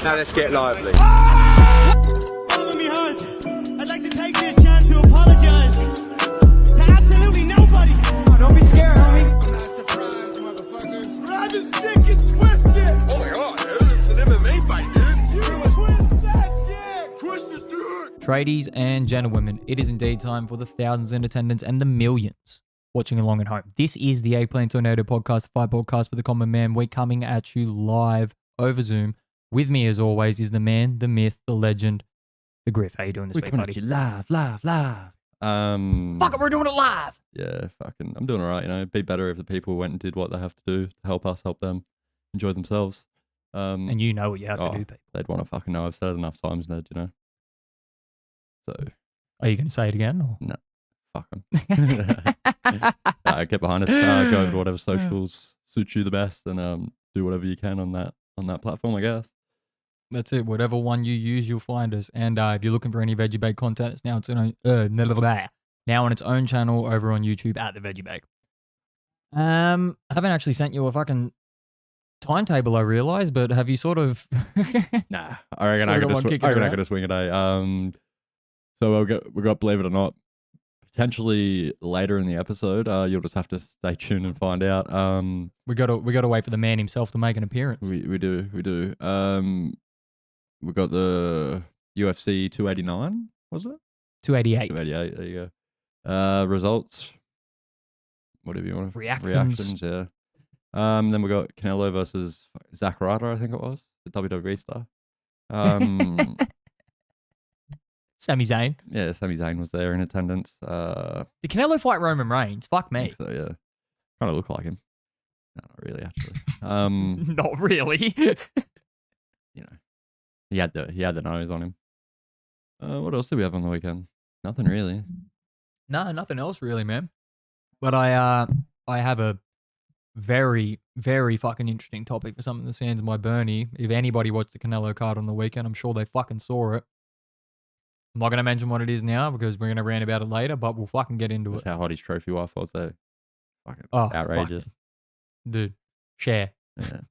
Now let's get lively. Follow me hard. I'd like to take this chance to apologize to absolutely nobody. Oh, don't be scared, homie. I'm not surprised, motherfucker. Grab his dick and twist it. Oh my god, dude, it's an MMA fight, dude. You twist that dick. Twist this dick. Tradies and gentlewomen, it is indeed time for the thousands in attendance and the millions watching along at home. This is the A-Plane Tornado podcast, the fight podcast for the common man. We're coming at you live over Zoom. With me, as always, is the man, the myth, the legend, the Griff. How you doing this week, buddy? We're coming at you live. Fuck it, we're doing it live. Yeah, fucking, I'm doing all right. You know, it'd be better if the people went and did what they have to do to help us help them enjoy themselves. And you know what you have to do, people. They'd want to fucking know. I've said it enough times, Ned. You know. So. Are you going to say it again? Or? No, fuck them. Get behind us. Go over to whatever socials suit you the best, and do whatever you can on that platform, I guess. That's it. Whatever one you use, you'll find us. And if you're looking for any Veggie Bake content, it's now on its own channel over on YouTube at the Veggie Bake. I haven't actually sent you a fucking timetable, I realize, but have you sort of? Nah, I reckon I could swing it. So we got, believe it or not, potentially later in the episode. You'll just have to stay tuned and find out. We gotta wait for the man himself to make an appearance. We do. We got the UFC 289, was it? 288. 288, there you go. Results, whatever you want. Reactions, yeah. Then we got Canelo versus Zack Ryder, I think it was, the WWE star. Sami Zayn. Yeah, Sami Zayn was there in attendance. Did Canelo fight Roman Reigns? Fuck me. So yeah, kind of look like him. No, not really, actually. Not really. You know, he had the nose on him. What else did we have on the weekend? Nothing really. No, nothing else really, man. But I have a very, very fucking interesting topic for something that sands my Bernie. If anybody watched the Canelo card on the weekend, I'm sure they fucking saw it. I'm not going to mention what it is now because we're going to rant about it later, but we'll fucking get into it. How hot his trophy wife was there. Fucking outrageous. Fucking, dude, share. Yeah.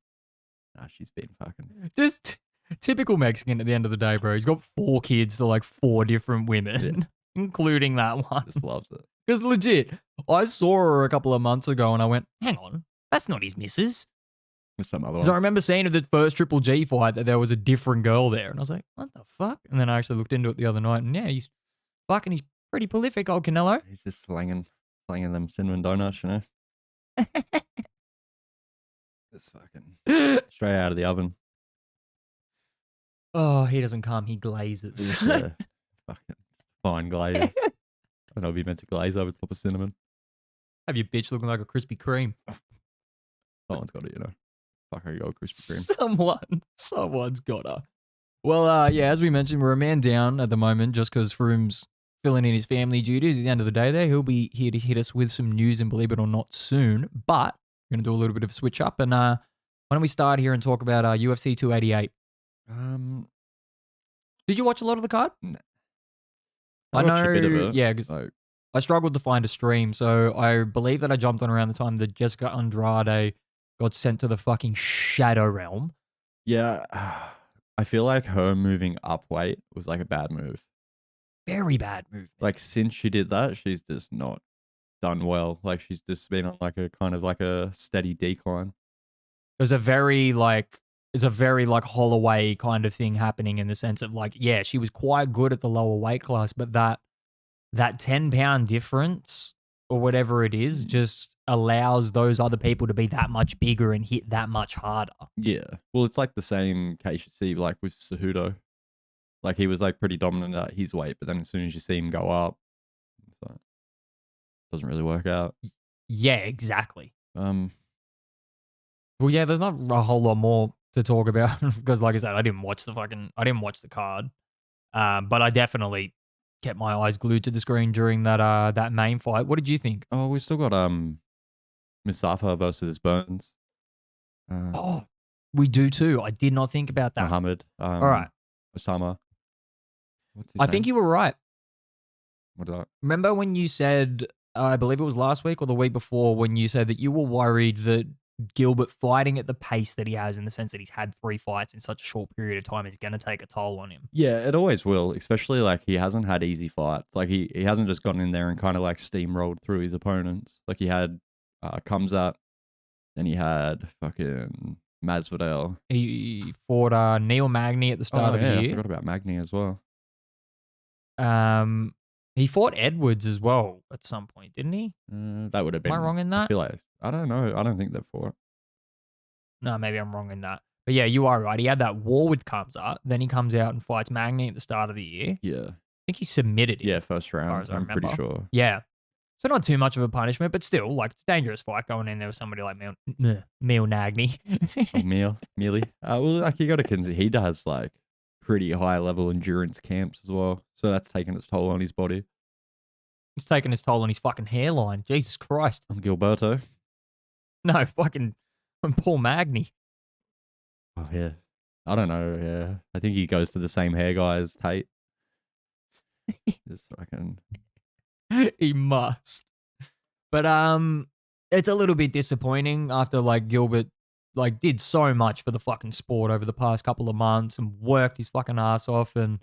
Nah, she's been fucking. Just typical Mexican at the end of the day, bro. He's got 4 kids to like 4 different women, including that one. Just loves it. Because legit, I saw her a couple of months ago and I went, hang on, that's not his missus. With some other one. Because I remember seeing at the first Triple G fight that there was a different girl there. And I was like, what the fuck? And then I actually looked into it the other night and yeah, he's pretty prolific, old Canelo. He's just slanging them cinnamon donuts, you know? It's fucking straight out of the oven. Oh, he doesn't come, he glazes. Yeah, fucking fine glaze. I don't know if you meant to glaze over top of cinnamon. Have your bitch looking like a Krispy Kreme. Someone's got it, you know. Fuck, I got Krispy Kreme. Someone's got her. Well, yeah, as we mentioned, we're a man down at the moment just because Froome's filling in his family duties. At the end of the day there, he'll be here to hit us with some news and believe it or not soon. But we're going to do a little bit of a switch up. And why don't we start here and talk about UFC 288? Did you watch a lot of the card? No. I watched know, a bit of it. yeah, because I struggled to find a stream. So I believe that I jumped on around the time that Jessica Andrade got sent to the fucking Shadow Realm. Yeah, I feel like her moving up weight was like a bad move. Very bad move. Like since she did that, she's just not done well. Like she's just been on like a kind of like a steady decline. There's a very Holloway kind of thing happening in the sense of like, yeah, she was quite good at the lower weight class, but that 10-pound difference or whatever it is just allows those other people to be that much bigger and hit that much harder. Yeah. Well, it's like the same case you see like with Cejudo. Like he was like pretty dominant at his weight, but then as soon as you see him go up, so it doesn't really work out. Yeah, exactly. Well, yeah, there's not a whole lot more to talk about because like I said, I didn't watch the card. But I definitely kept my eyes glued to the screen during that main fight. What did you think? Oh, we still got Mustafa versus Burns. We do too. I did not think about that. Muhammad. All right. Osama. I think you were right. What did I? Remember when you said, I believe it was last week or the week before, when you said that you were worried that Gilbert fighting at the pace that he has, in the sense that he's had 3 fights in such a short period of time, is going to take a toll on him. Yeah, it always will, especially like he hasn't had easy fights. Like he hasn't just gotten in there and kind of like steamrolled through his opponents. Like he had Kamzat, then he had fucking Masvidal. He fought Neil Magny at the start of the year. I forgot about Magny as well. He fought Edwards as well at some point, didn't he? That would have been. Am I wrong in that? I feel like, I don't know. I don't think they've fought. No, maybe I'm wrong in that. But yeah, you are right. He had that war with Kamzat. Then he comes out and fights Magny at the start of the year. Yeah. I think he submitted him. Yeah, first round. I'm pretty sure. Yeah. So not too much of a punishment, but still, like, it's a dangerous fight going in there with somebody like Neil Magny. Mealy. Well, like you got to consider, he does like pretty high level endurance camps as well. So that's taken its toll on his body. He's taken his toll on his fucking hairline. Jesus Christ. On Gilberto. No, fucking Paul Magny. Oh, yeah. I don't know. Yeah. I think he goes to the same hair guy as Tate. Just fucking. He must. But it's a little bit disappointing after like Gilbert like did so much for the fucking sport over the past couple of months and worked his fucking ass off, and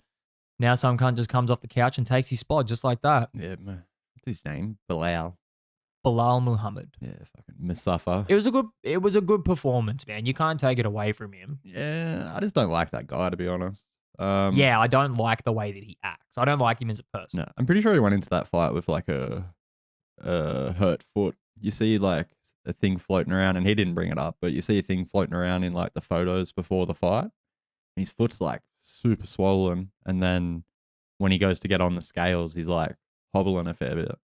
now some cunt just comes off the couch and takes his spot just like that. Yeah, man. What's his name? Bilal Muhammad. Yeah, fucking Mustafa. It was a good performance, man. You can't take it away from him. Yeah, I just don't like that guy, to be honest. Yeah, I don't like the way that he acts. I don't like him as a person. No, I'm pretty sure he went into that fight with like a hurt foot. You see like a thing floating around, and he didn't bring it up, but you see a thing floating around in like the photos before the fight. And his foot's like super swollen, and then when he goes to get on the scales, he's like hobbling a fair bit.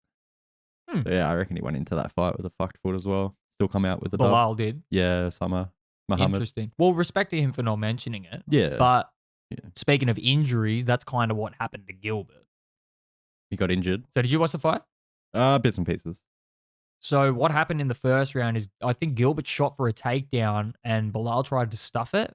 But yeah, I reckon he went into that fight with a fucked foot as well. Still come out with a Bilal did. Yeah, Muhammad. Interesting. Well, respect to him for not mentioning it. Yeah. But yeah. Speaking of injuries, that's kind of what happened to Gilbert. He got injured. So did you watch the fight? Bits and pieces. So what happened in the first round is I think Gilbert shot for a takedown and Bilal tried to stuff it,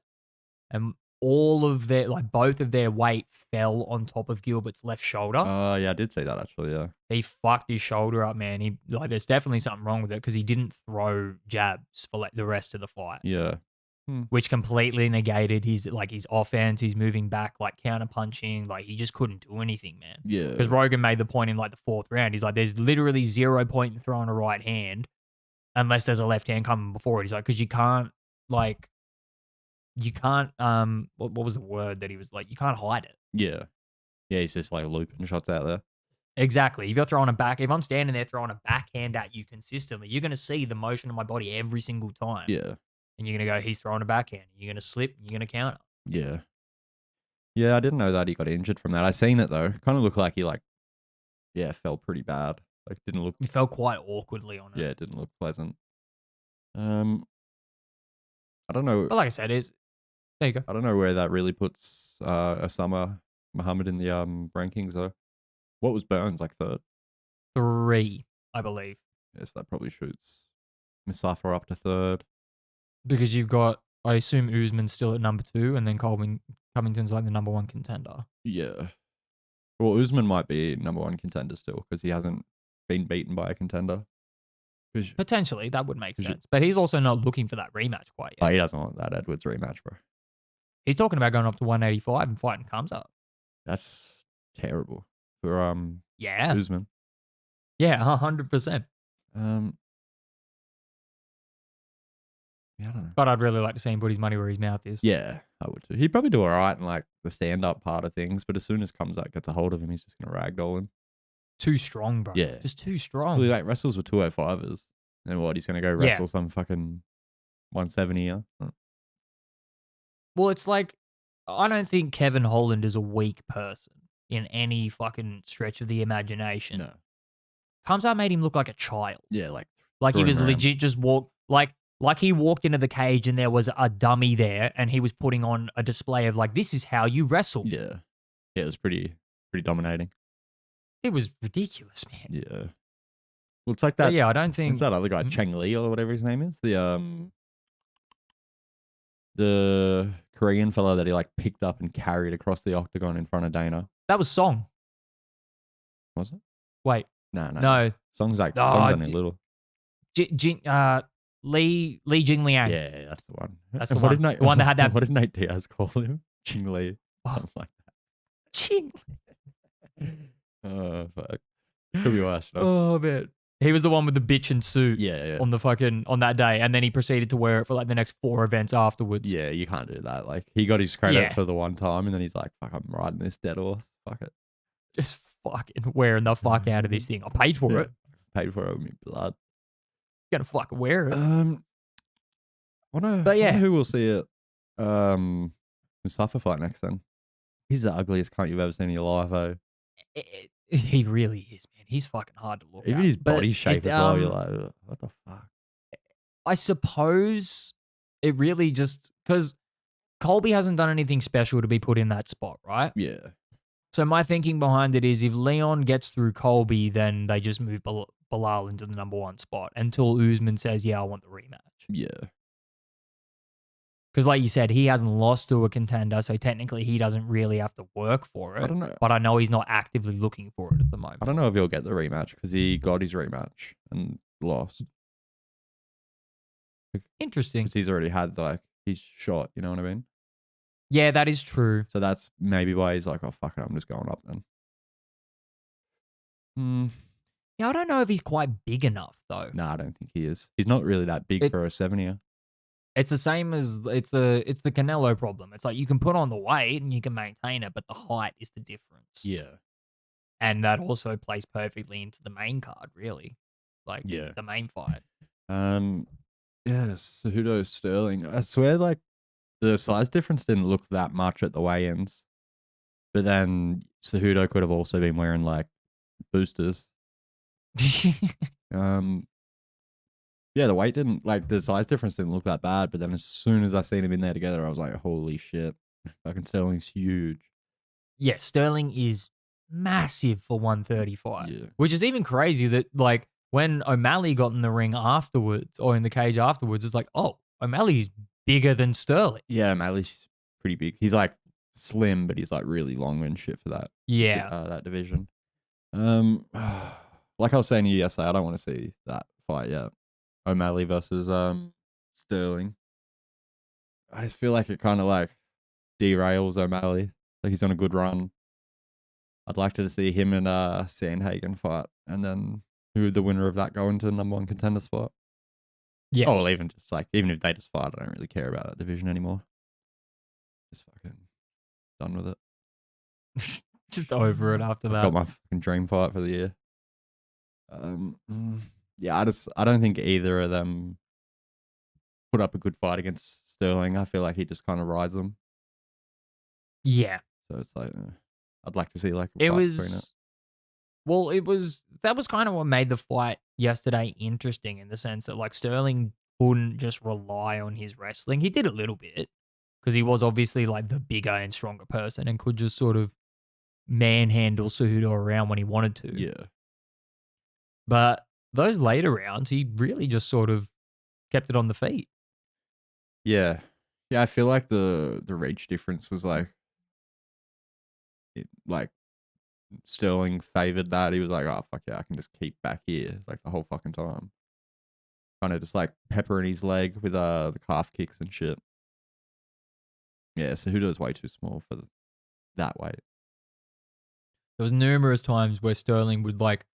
and both of their weight fell on top of Gilbert's left shoulder. Yeah, I did see that actually, yeah. He fucked his shoulder up, man. There's definitely something wrong with it because he didn't throw jabs for like the rest of the fight. Yeah. Which completely negated his offense. He's moving back, like counter punching. Like he just couldn't do anything, man. Yeah. Because Rogan made the point in like the 4th round. He's like, there's literally 0 point in throwing a right hand unless there's a left hand coming before it. He's like, because you can't what was the word that he was like, you can't hide it. Yeah. Yeah, he's just like looping shots out there. Exactly. If I'm standing there throwing a backhand at you consistently, you're going to see the motion of my body every single time. Yeah. And you're going to go, he's throwing a backhand. You're going to slip. You're going to counter. Yeah. Yeah, I didn't know that he got injured from that. I seen it though. Kind of looked like he fell pretty bad. Like didn't look. He fell quite awkwardly on it. Yeah, it didn't look pleasant. I don't know. But like I said, there you go. I don't know where that really puts Osama Muhammad in the rankings though. What was Burns, like 3rd? 3, I believe. Yes, that probably shoots Mustafa up to 3rd. Because you've got, I assume Usman's still at number 2, and then Covington's like the number 1 contender. Yeah. Well, Usman might be number 1 contender still because he hasn't been beaten by a contender. Potentially, that would make sense. But he's also not looking for that rematch quite yet. Oh, he doesn't want that Edwards rematch, bro. He's talking about going up to 185 and fighting Kamzat. That's terrible for Usman. Yeah, 100%. Yeah, I don't know. But I'd really like to see him put his money where his mouth is. Yeah, I would too. He'd probably do all right in like the stand-up part of things, but as soon as Kamzat gets a hold of him, he's just gonna ragdoll him. Too strong, bro. Yeah, just too strong. Well, he like wrestles with 205ers, and what? He's gonna go wrestle some fucking 170. Yeah. Well, it's like I don't think Kevin Holland is a weak person in any fucking stretch of the imagination. No. Kamzat made him look like a child. Yeah, like he was legit just like he walked into the cage and there was a dummy there and he was putting on a display of like, this is how you wrestle. Yeah. Yeah, it was pretty dominating. It was ridiculous, man. Yeah. Well, it's like that. So, yeah, I don't think. What's that other guy, Cheng Li or whatever his name is? The Korean fellow that he like picked up and carried across the octagon in front of Dana. That was Song. Was it? Wait. No. Song's only little. Li Jingliang. Yeah, that's the one. That's the What one. Did The one that had that- What did Nate Diaz call him? Ching Li. Oh. Something like Ching. that. Oh, fuck. Could be worse. No? Oh man. He was the one with the bitch and suit Yeah. on that day, and then he proceeded to wear it for like the next 4 events afterwards. Yeah, you can't do that. Like, he got his credit Yeah. for the one time, and then he's like, fuck, I'm riding this dead horse. Fuck it. Just fucking wearing the fuck out of this thing. I paid for Yeah. it. Paid for it with me blood. Gonna fucking wear it. Wonder yeah. who will see it. Mustafa fight next then. He's the ugliest cunt you've ever seen in your life, though. He really is, man. He's fucking hard to look at. Even his But body shape it, as well. You're like, "Ugh, what the fuck? I suppose it really just because Colby hasn't done anything special to be put in that spot, right? Yeah. So my thinking behind it is if Leon gets through Colby, then they just move Bilal into the number 1 spot until Usman says, yeah, I want the rematch. Yeah. Because like you said, he hasn't lost to a contender, so technically he doesn't really have to work for it. I don't know. But I know he's not actively looking for it at the moment. I don't know if he'll get the rematch because he got his rematch and lost. Interesting. Because he's already had, like, his shot. You know what I mean? Yeah, that is true. So that's maybe why he's like, oh, fuck it, I'm just going up then. Yeah, I don't know if he's quite big enough, though. No, I don't think he is. He's not really that big for a 70er. It's the same as it's the Canelo problem. It's like you can put on the weight and you can maintain it, but the height is the difference. Yeah. And that also plays perfectly into the main card, really. Like Yeah. the main fight. Yeah, Cejudo Sterling. I swear, like, the size difference didn't look that much at the weigh-ins. But then Cejudo could have also been wearing, like, boosters. Yeah, the weight didn't, like, the size difference didn't look that bad, but then as soon as I seen him in there together, I was like, holy shit. Fucking Sterling's huge. Yeah, Sterling is massive for 135. Yeah. Which is even crazy that, like, when O'Malley got in the ring afterwards, or in the cage afterwards, it's like, oh, O'Malley's bigger than Sterling. Yeah, Malley's pretty big. He's, like, slim, but he's, like, really long and shit for that. Yeah. That division. Like I was saying to you yesterday, I don't want to see that fight yet. O'Malley versus Sterling. I just feel like it kind of like derails O'Malley. Like he's on a good run. I'd like to see him and Sandhagen fight, and then who the winner of that go into the number 1 contender spot. Yeah. Oh, well, even if they just fight, I don't really care about that division anymore. Just fucking done with it. Just over it after that. Got my fucking dream fight for the year. Yeah, I don't think either of them put up a good fight against Sterling. I feel like he just kind of rides them. Yeah. So it's like, I'd like to see like a It fight between was. Well, that was kind of what made the fight yesterday interesting in the sense that like Sterling couldn't just rely on his wrestling. He did a little bit because he was obviously like the bigger and stronger person and could just sort of manhandle Cejudo around when he wanted to. Yeah. But those later rounds, he really just sort of kept it on the feet. Yeah. Yeah, I feel like the reach difference was like Sterling favored that. He was like, oh, fuck yeah, I can just keep back here like the whole fucking time. Kind of just like peppering his leg with the calf kicks and shit. Yeah, Cejudo's way too small for that weight. There was numerous times where Sterling would like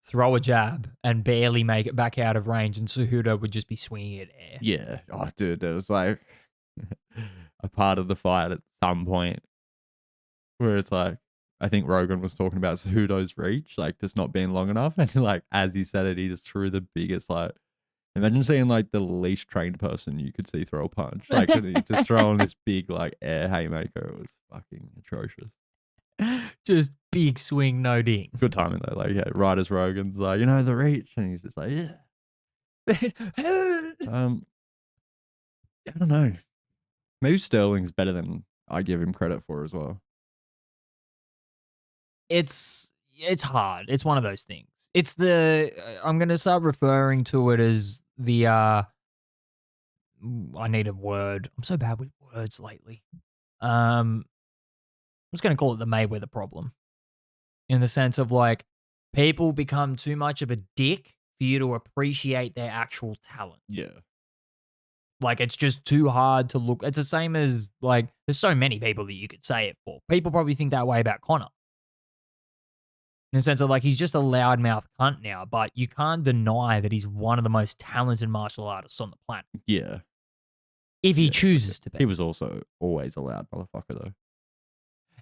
throw a jab and barely make it back out of range, and Cejudo would just be swinging at air. Yeah. Oh, dude, there was like a part of the fight at some point where it's like, I think Rogan was talking about Cejudo's reach, like just not being long enough. And like, as he said it, he just threw the biggest, like, imagine seeing like the least trained person you could see throw a punch. Like, he just throwing this big, like, air haymaker. It was fucking atrocious. Just big swing, no ding. Good timing though. Like, yeah, Ryder's Rogan's like, you know, the reach. And he's just like, yeah. I don't know. Maybe Sterling's better than I give him credit for as well. It's hard. It's one of those things. It's the I'm gonna start referring to it as the I need a word. I'm so bad with words lately. I'm just gonna call it the Mayweather problem. In the sense of like people become too much of a dick for you to appreciate their actual talent. Yeah. Like, it's just too hard to look. It's the same as, like, there's so many people that you could say it for. People probably think that way about Connor. In the sense of, like, he's just a loudmouth cunt now, but you can't deny that he's one of the most talented martial artists on the planet. Yeah. If he chooses to be. He was also always a loud motherfucker, though.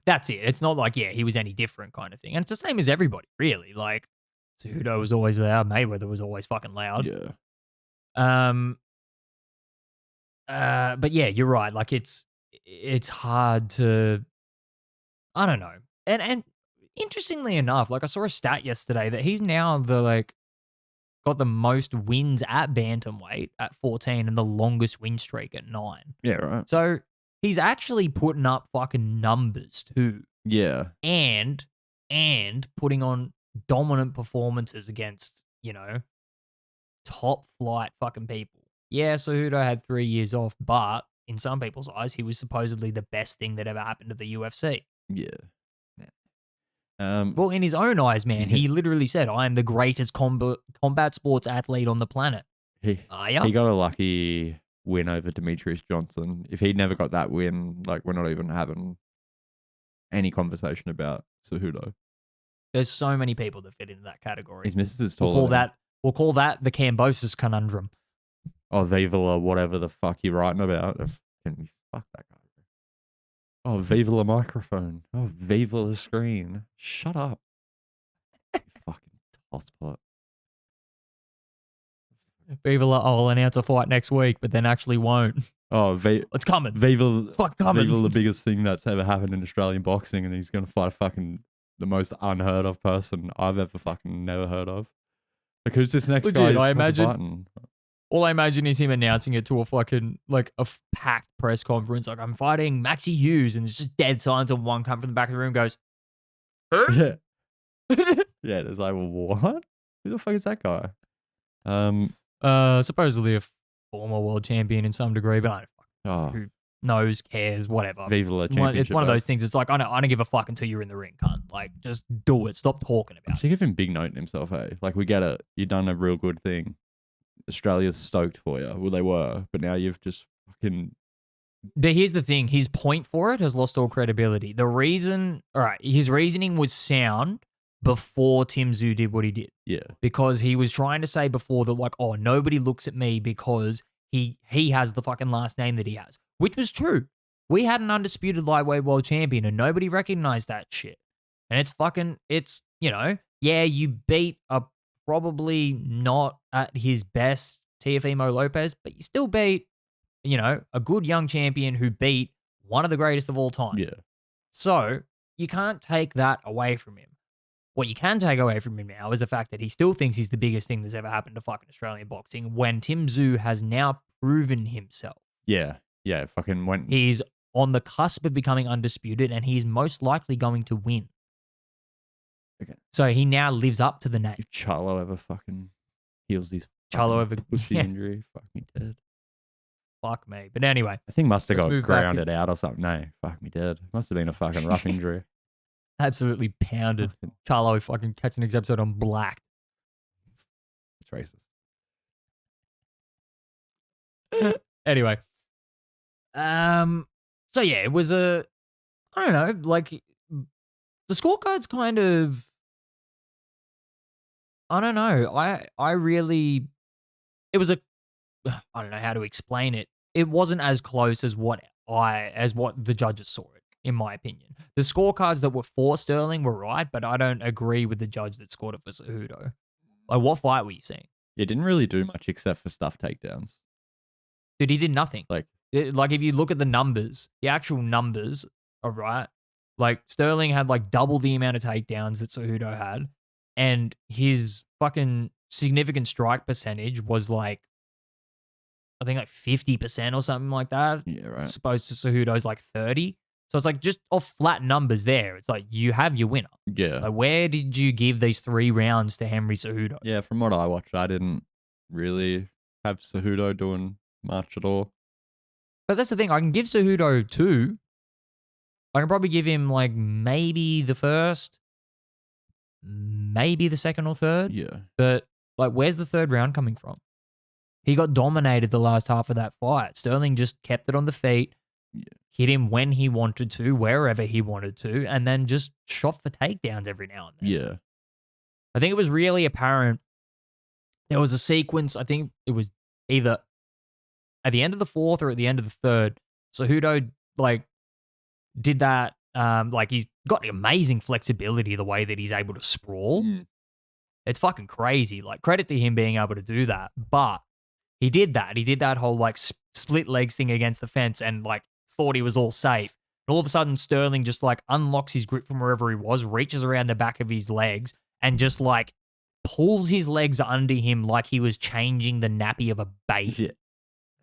That's it. It's not like, yeah, he was any different kind of thing. And it's the same as everybody, really. Like, Cejudo was always loud. Mayweather was always fucking loud. Yeah. But yeah, you're right. Like, it's hard to, I don't know. And interestingly enough, like, I saw a stat yesterday that he's now got the most wins at bantamweight at 14 and the longest win streak at 9. Yeah, right. So he's actually putting up fucking numbers too. Yeah. And putting on dominant performances against, top flight fucking people. Yeah, Cejudo had 3 years off, but in some people's eyes, he was supposedly the best thing that ever happened to the UFC. Yeah. Well, in his own eyes, man, he literally said, "I am the greatest combat sports athlete on the planet." He ya? got a lucky win over Demetrius Johnson. If he'd never got that win, like, we're not even having any conversation about Cejudo. There's so many people that fit into that category. His missus is We'll taller. call that the Cambosis conundrum. Oh, Viva la whatever the fuck you're writing about. Can we fuck that guy? Oh, Viva la microphone. Oh, Viva la screen. Shut up. You fucking tosspot. Viva la, I'll announce a fight next week, but then actually won't. Oh, It's coming. Viva, It's fucking coming. Viva the biggest thing that's ever happened in Australian boxing, and he's going to fight fucking the most unheard of person I've ever fucking never heard of. Like, who's this next Legit, guy? He's I fucking imagine- fighting? All I imagine is him announcing it to a fucking, packed press conference. Like, I'm fighting Maxie Hughes, and it's just dead silence, and one come from the back of the room goes, Yeah. Yeah, it's like, well, what? Who the fuck is that guy? supposedly a former world champion in some degree, but I don't Oh, who knows, cares, whatever. Viva la It's championship. one of belt. those things. It's like, I don't give a fuck until you're in the ring, cunt. Like, just do it. Stop talking I'm about it. sick of him big noting himself, hey? Like, we get it. You've done a real good thing. Australia's stoked for you. Well, they were, but now you've just fucking... But here's the thing. His point for it has lost all credibility. His reasoning was sound before Tim Tszyu did what he did. Yeah. Because he was trying to say before that, like, oh, nobody looks at me because he has the fucking last name that he has. Which was true. We had an undisputed lightweight world champion and nobody recognized that shit. And it's, yeah, you beat a probably not at his best Teofimo Lopez, but you still beat, a good young champion who beat one of the greatest of all time. Yeah. So you can't take that away from him. What you can take away from him now is the fact that he still thinks he's the biggest thing that's ever happened to fucking Australian boxing when Tim Tszyu has now proven himself. Yeah. Yeah. Fucking went... He's on the cusp of becoming undisputed and he's most likely going to win. Okay. So he now lives up to the name. If Charlo ever fucking heals his Charlo fucking ever- pussy yeah. injury, fuck me dead. Fuck me. But anyway, I think must have Let's got move back grounded out or something. No, fuck me dead. Must have been a fucking rough injury. absolutely pounded. Fucking- Charlo fucking catching next episode on Black. It's racist. Anyway. So yeah, it was I don't know, like the scorecard's kind of, I don't know. I really, it was I don't know how to explain it. It wasn't as close as what the judges saw it, in my opinion. The scorecards that were for Sterling were right, but I don't agree with the judge that scored it for Cejudo. Like, what fight were you seeing? It didn't really do much except for stuff takedowns. Dude, he did nothing. Like, Like, if you look at the numbers, the actual numbers are right. Like, Sterling had like double the amount of takedowns that Cejudo had, and his fucking significant strike percentage was like, I think like 50% or something like that. yeah, right. As opposed to Cejudo's like 30. So it's like just off flat numbers there. It's like you have your winner. Yeah. Like, where did you give these 3 rounds to Henry Cejudo? Yeah, from what I watched, I didn't really have Cejudo doing much at all. But that's the thing. I can give Cejudo 2. I can probably give him like maybe the first, maybe the second or third. Yeah. But Like, where's the third round coming from? He got dominated the last half of that fight. Sterling just kept it on the feet, hit him when he wanted to, wherever he wanted to, and then just shot for takedowns every now and then. Yeah. I think it was really apparent. There was a sequence, I think it was either at the end of the fourth or at the end of the third. Cejudo, like, did that. Like, he's got amazing flexibility the way that he's able to sprawl. It's fucking crazy. Like, credit to him being able to do that. But he did that. He did that whole, like, split legs thing against the fence and, like, thought he was all safe. And all of a sudden, Sterling just, like, unlocks his grip from wherever he was, reaches around the back of his legs, and just, like, pulls his legs under him like he was changing the nappy of a baby. Yeah.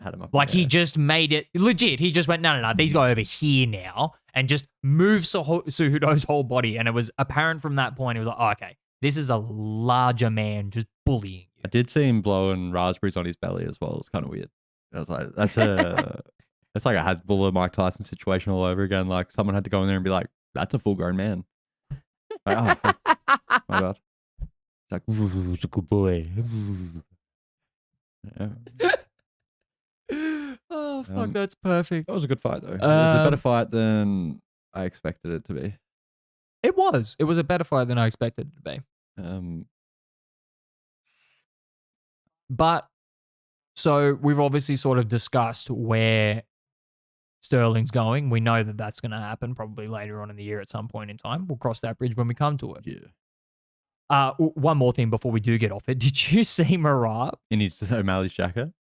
Had him up Like, he just made it legit. He just went, no, these go over here now, and just moved Cejudo's whole body. And it was apparent from that point, it was like, oh, okay, this is a larger man just bullying you. I did see him blowing raspberries on his belly as well. It's kind of weird. I was like, that's like a Hasbulla Mike Tyson situation all over again. Like, someone had to go in there and be like, that's a full grown man. Like, oh, fuck. My God. It's like, ooh, it's a good boy. Yeah. Oh, fuck, that's perfect. That was a good fight, though. It was a better fight than I expected it to be. It was. It was a better fight than I expected it to be. But, so we've obviously sort of discussed where Sterling's going. We know that that's going to happen probably later on in the year at some point in time. We'll cross that bridge when we come to it. Yeah. One more thing before we do get off it. Did you see Marab? In his O'Malley's jacket?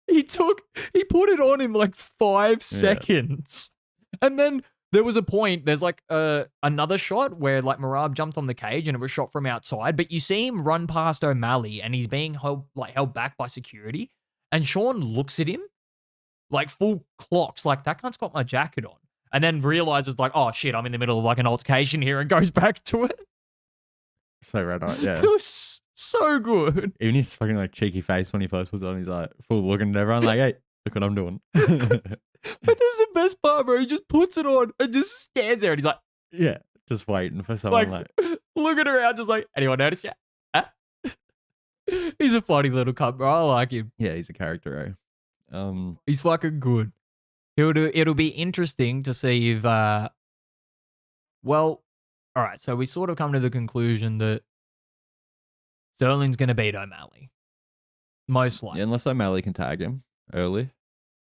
He put it on in like 5 seconds. And then there was a point, there's like another shot where like Marab jumped on the cage and it was shot from outside, but you see him run past O'Malley and he's being held back by security. And Sean looks at him like full clocks, like, that cunt's got my jacket on. And then realizes like, oh shit, I'm in the middle of like an altercation here, and goes back to it. So red eye, yeah. It was so good. Even his fucking like cheeky face when he first was on, he's like full looking at everyone like, hey, look what I'm doing. But this is the best part, bro. He just puts it on and just stands there and he's like, yeah, just waiting for someone like looking around, just like, anyone notice yet? Huh? He's a funny little cunt, bro. I like him. Yeah, he's a character, eh? He's fucking good. It'll be interesting to see if, well, all right, so we sort of come to the conclusion that Sterling's going to beat O'Malley. Most likely. Yeah, unless O'Malley can tag him early.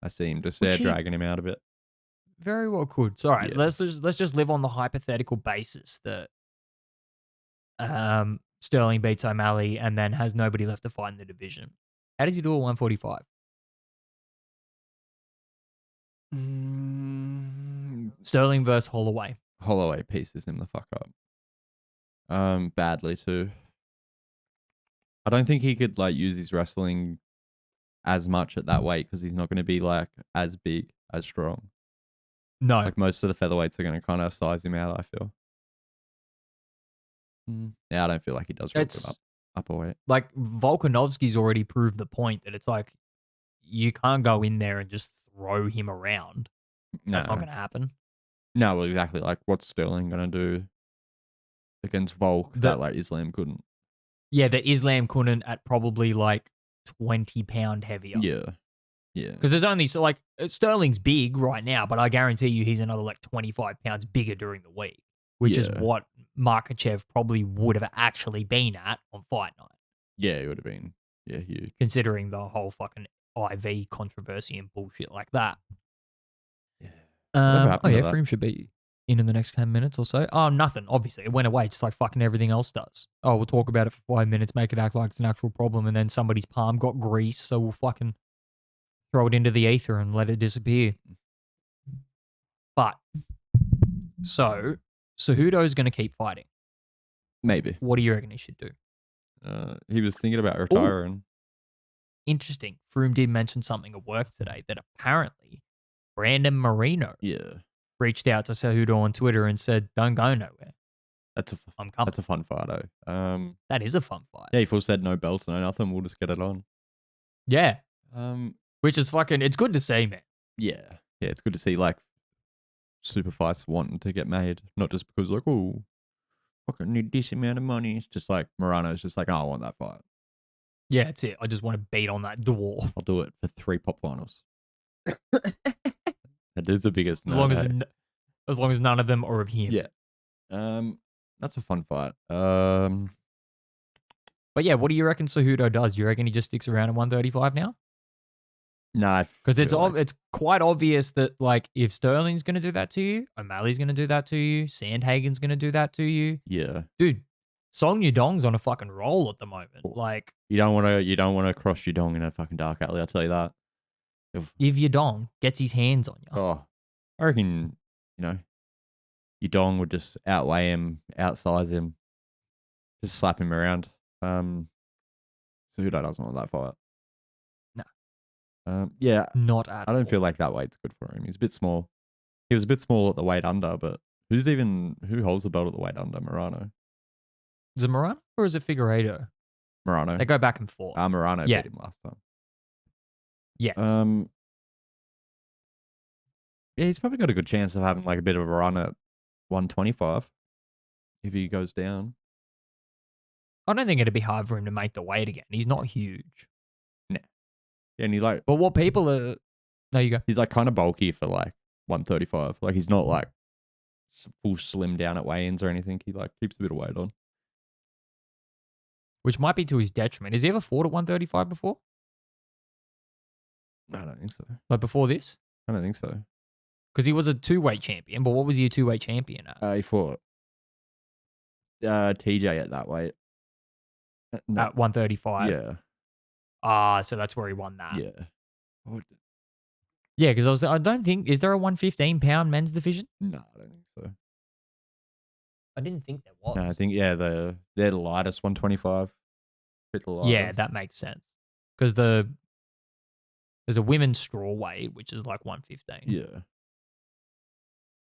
I see him just dragging him out a bit. Very well could. So, all right, Yeah. let's just live on the hypothetical basis that Sterling beats O'Malley and then has nobody left to fight in the division. How does he do at 145? Sterling versus Holloway. Holloway pieces him the fuck up. Badly too. I don't think he could like use his wrestling as much at that weight because he's not going to be like as big, as strong. No. Like most of the featherweights are going to kind of size him out, I feel. Yeah, I don't feel like he does really good upper weight. Like Volkanovski's already proved the point that it's like you can't go in there and just throw him around. That's not going to happen. No, well, exactly. Like, what's Sterling going to do against Volk that like Islam couldn't? Yeah, that Islam couldn't at probably like 20 pound heavier. Yeah. Yeah. Because there's only, so like, Sterling's big right now, but I guarantee you he's another like 25 pounds bigger during the week, which is what Makachev probably would have actually been at on fight night. Yeah, it would have been, huge. Considering the whole fucking IV controversy and bullshit like that. Yeah. Freem should be in the next 10 minutes or so. Oh, nothing. Obviously, it went away just like fucking everything else does. Oh, we'll talk about it for 5 minutes, make it act like it's an actual problem, and then somebody's palm got grease, so we'll fucking throw it into the ether and let it disappear. But, so, Cejudo's going to keep fighting. Maybe. What do you reckon he should do? He was thinking about retiring. Interesting. Froome did mention something at work today that apparently Brandon Moreno reached out to Cejudo on Twitter and said, don't go nowhere. I'm coming. That's a fun fight, though. That is a fun fight. Yeah, he full said no belts, no nothing. We'll just get it on. Yeah. Which is fucking, it's good to see, man. Yeah. Yeah, it's good to see, like, super fights wanting to get made. Not just because, like, oh, fucking need this amount of money. It's just like, Morano's just like, oh, I want that fight. Yeah, that's it. I just want to beat on that dwarf. I'll do it for 3 pop finals. That is the biggest. As long as long as none of them are of him. Yeah. That's a fun fight. But yeah, what do you reckon Cejudo does? Do you reckon he just sticks around at 135 now? Nah, Because it's quite obvious that like if Sterling's gonna do that to you, O'Malley's gonna do that to you, Sandhagen's gonna do that to you. yeah. Dude, Song Yudong's on a fucking roll at the moment. Like You don't want to cross Yudong in a fucking dark alley. I'll tell you that. if Yudong gets his hands on you. Oh, I reckon Yudong would just outweigh him, outsize him, just slap him around. Cejudo doesn't want that fight. No. Yeah, Not at I don't all. feel like that weight's good for him. He's a bit small. He was a bit small at the weight under, but who holds the belt at the weight under? Morano. Is it Morano or is it Figueiredo? Morano. They go back and forth. Morano Yeah. beat him last time. Yes. Yeah, he's probably got a good chance of having like a bit of a run at 125 if he goes down. I don't think it'd be hard for him to make the weight again. He's not huge. Yeah, and But what people are... There you go. he's like kind of bulky for like 135. Like he's not like full slim down at weigh-ins or anything. He like keeps a bit of weight on. Which might be to his detriment. Has he ever fought at 135 before? I don't think so. Like before this? I don't think so. Because he was a two-weight champion, but what was he a two-weight champion at? He fought TJ at that weight. No, At 135? yeah, Ah, so that's where he won that. yeah. Yeah, because I don't think... Is there a 115-pound men's division? No, I don't think so. I didn't think there was. No, I think they're the lightest 125. Bit the lightest. Yeah, that makes sense. Because there's a women's straw weight, which is like 115. Yeah.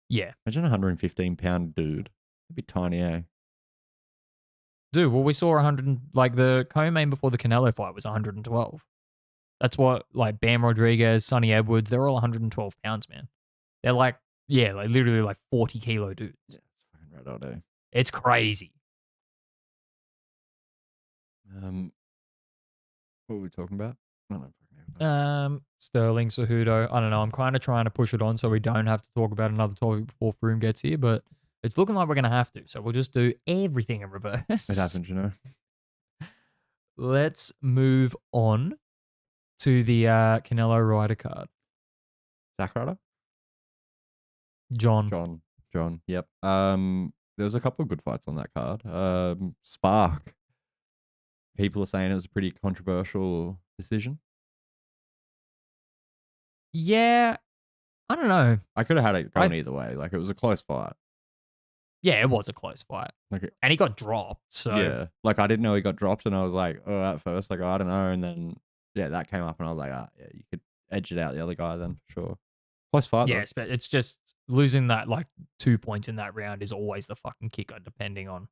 Yeah. Imagine a 115-pound dude. It'd be tiny, eh? Dude, well, we saw 100... Like, the co-main before the Canelo fight was 112. That's what, like, Bam Rodriguez, Sonny Edwards, they're all 112 pounds, man. They're like, yeah, like literally like 40-kilo dudes. Yeah, it's fucking red all day. It's crazy. What were we talking about? I don't know. Sterling, Cejudo. I don't know. I'm kind of trying to push it on so we don't have to talk about another topic before Froome gets here, but it's looking like we're going to have to. So we'll just do everything in reverse. It happens, you know. Let's move on to the Canelo Ryder card. Zack Ryder? John. John. Yep. There's a couple of good fights on that card. Spark. People are saying it was a pretty controversial decision. Yeah. I don't know. I could have had it going either way. Like, it was a close fight. Yeah, it was a close fight. Like, And he got dropped. So yeah. Like, I didn't know he got dropped, and I was like, oh, at first, like, I don't know. And then, yeah, that came up, and I was like, yeah, you could edge it out the other guy then, for sure. Close fight, though. yes, but it's just losing that like 2 points in that round is always the fucking kicker, depending on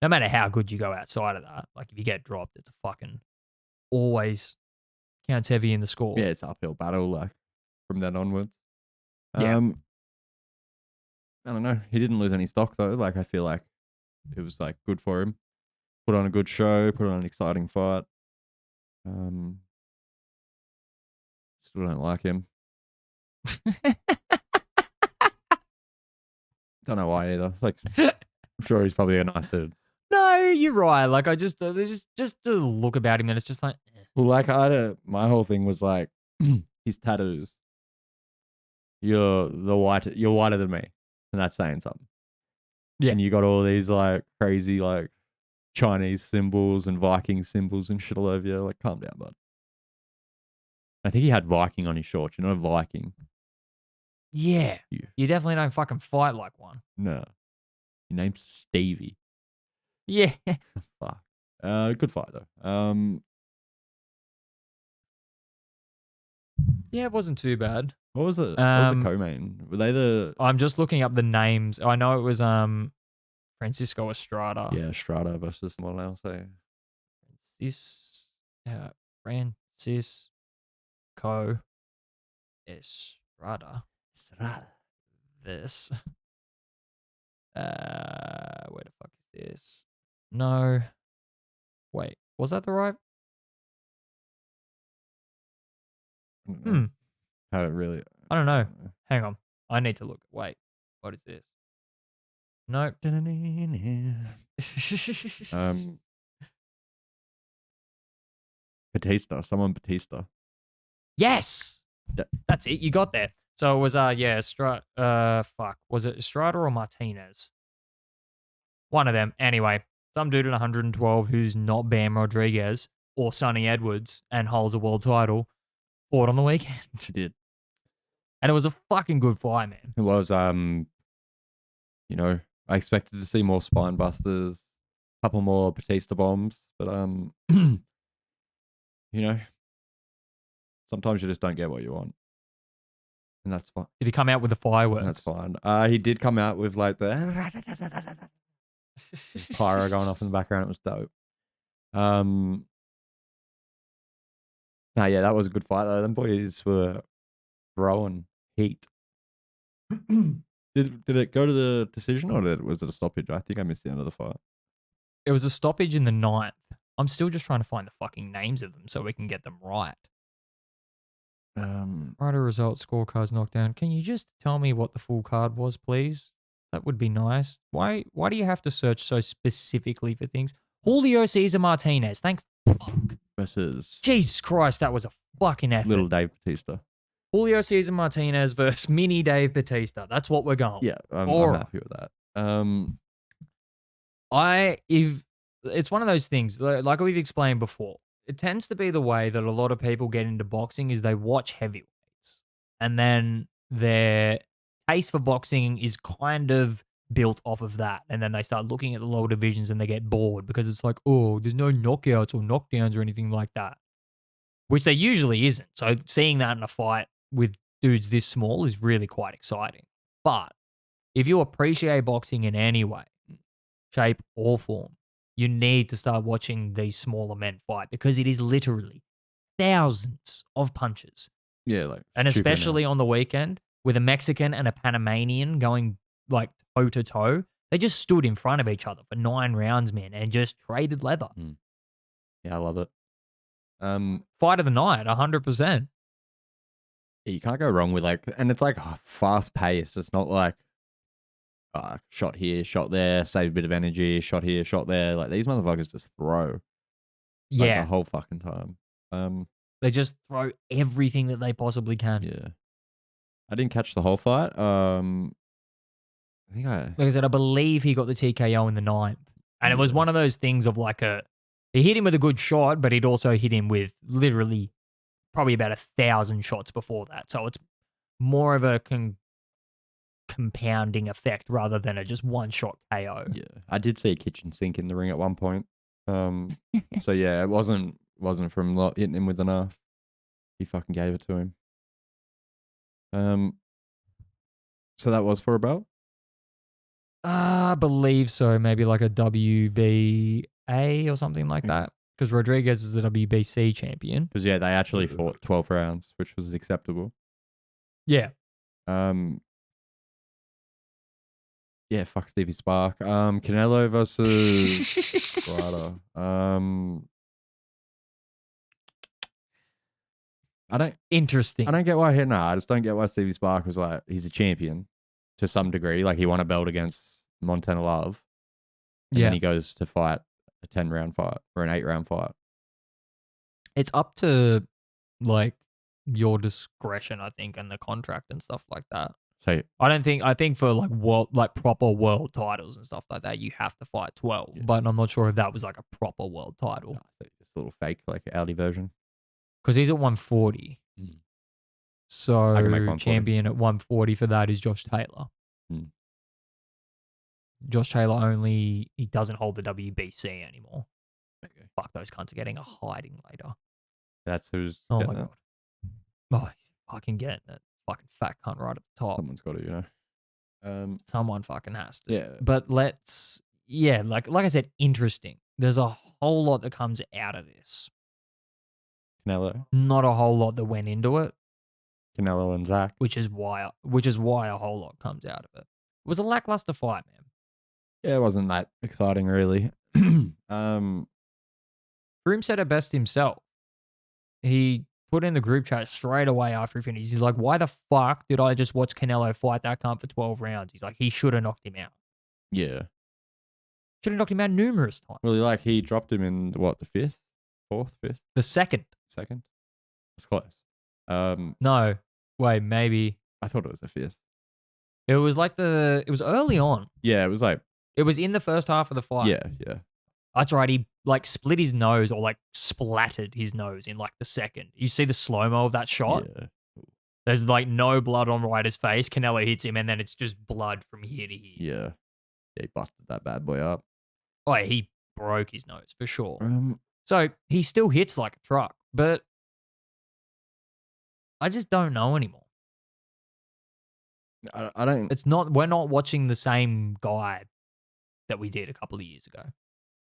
no matter how good you go outside of that. Like if you get dropped, it's a fucking always counts heavy in the score. Yeah, it's uphill battle, like, from then onwards. Yeah. I don't know. He didn't lose any stock, though. Like, I feel like it was, like, good for him. Put on a good show, put on an exciting fight. Still don't like him. Don't know why either. Like, I'm sure he's probably a nice dude. No, you're right. Like I just there's just a look about him and it's just like Well, like, my whole thing was like his tattoos. You're whiter than me, and that's saying something. Yeah. And you got all these like crazy like Chinese symbols and Viking symbols and shit all over you. Like, calm down, bud. I think he had Viking on his shorts. You know, Viking. yeah. You. You definitely don't fucking fight like one. No. Your name's Stevie. Yeah. Fuck. Good fight though. Yeah, it wasn't too bad. What was the co-main? Were they the? I'm just looking up the names. I know it was Francisco Estrada. Yeah, Strata versus someone else. Eh? Francisco Estrada. This. Where the fuck is this? No. Wait, was that the right? Hmm. How it really. I don't know. Hang on. I need to look. Wait. What is this? Nope. Batista. Someone Batista. Yes. Yeah. That's it. You got there. So it was fuck. Was it Estrada or Martinez? One of them. Anyway, some dude at 112 who's not Bam Rodriguez or Sonny Edwards and holds a world title fought on the weekend. He did. And it was a fucking good fight, man. It was you know, I expected to see more spine busters, a couple more Batista bombs, but you know, sometimes you just don't get what you want. And that's fine. Did he come out with the fireworks? That's fine. He did come out with like the pyro going off in the background. It was dope. No, yeah, that was a good fight though. Them boys were throwing heat. Did it go to the decision or was it a stoppage? I think I missed the end of the fight. It was a stoppage in the 9th. I'm still just trying to find the fucking names of them so we can get them right. Ryder results, scorecards, knockdown. Can you just tell me what the full card was, please? That would be nice. Why do you have to search so specifically for things? Julio Cesar Martinez. Thank fuck. Versus Jesus Christ, that was a fucking effort. Little Dave Batista. Julio Cesar Martinez versus Mini Dave Batista. That's what we're going. Yeah, I'm happy with that. It's one of those things, like we've explained before, it tends to be the way that a lot of people get into boxing is they watch heavyweights and then their taste for boxing is kind of built off of that. And then they start looking at the lower divisions and they get bored because it's like, oh, there's no knockouts or knockdowns or anything like that, which there usually isn't. So seeing that in a fight with dudes this small is really quite exciting. But if you appreciate boxing in any way, shape, or form, you need to start watching these smaller men fight because it is literally thousands of punches. Yeah, like, and especially on the weekend with a Mexican and a Panamanian going like toe to toe, they just stood in front of each other for 9 rounds, man, and just traded leather. Yeah, I love it. Fight of the night, 100%. You can't go wrong with and it's like fast paced. It's not like shot here, shot there, save a bit of energy, shot here, shot there. Like these motherfuckers just throw. Yeah. The whole fucking time. They just throw everything that they possibly can. Yeah. I didn't catch the whole fight. Like I said, I believe he got the TKO in the 9th. And it was one of those things of he hit him with a good shot, but he'd also hit him with literally probably about 1,000 shots before that. So it's more of a compounding effect rather than a just one-shot KO. Yeah. I did see a kitchen sink in the ring at one point. So yeah, it wasn't from hitting him with enough. He fucking gave it to him. So that was for a belt? I believe so. Maybe like a WBA or something like that. Because Rodriguez is the WBC champion. Because yeah, they actually fought 12 rounds, which was acceptable. Yeah. Yeah, fuck Stevie Spark. Canelo versus Ryder. Interesting. I don't get why I just don't get why Stevie Spark was like, he's a champion to some degree. Like he won a belt against Montana Love. And then he goes to fight a 10-round fight or an 8-round fight. It's up to like your discretion, I think, and the contract and stuff like that. So I think for like proper world titles and stuff like that, you have to fight 12. Yeah. But I'm not sure if that was like a proper world title. No, it's a little fake, like Audi version. Because he's at 140. So champion at 140 for that is Josh Taylor. Josh Taylor he doesn't hold the WBC anymore. Okay. Fuck, those cunts are getting a hiding later. That's who's. Oh my God. Oh, he's fucking getting it. Fucking fat cunt right at the top. Someone's got it, Someone fucking has to. Yeah. But like I said, interesting. There's a whole lot that comes out of this. Canelo. Not a whole lot that went into it. Canelo and Zach. Which is why a whole lot comes out of it. It was a lackluster fight, man. Yeah, it wasn't that exciting, really. Groom said it best himself. He put in the group chat straight away after he finished. He's like, why the fuck did I just watch Canelo fight that cunt for 12 rounds? He's like, he should have knocked him out. Yeah. Should have knocked him out numerous times. Well, he dropped him in what, the fifth, fourth, fifth, The second. second? It's close. No. Wait, maybe. I thought it was the fifth. It was like it was early on. Yeah, it was like, It was in the first half of the fight. yeah. That's right. He like split his nose or like splattered his nose in like the second. You see the slow-mo of that shot? Yeah. There's like no blood on Ryder's face. Canelo hits him and then it's just blood from here to here. Yeah. Yeah, he busted that bad boy up. Oh, yeah, he broke his nose for sure. Um, So he still hits like a truck, but I just don't know anymore. I don't. We're not watching the same guy that we did a couple of years ago.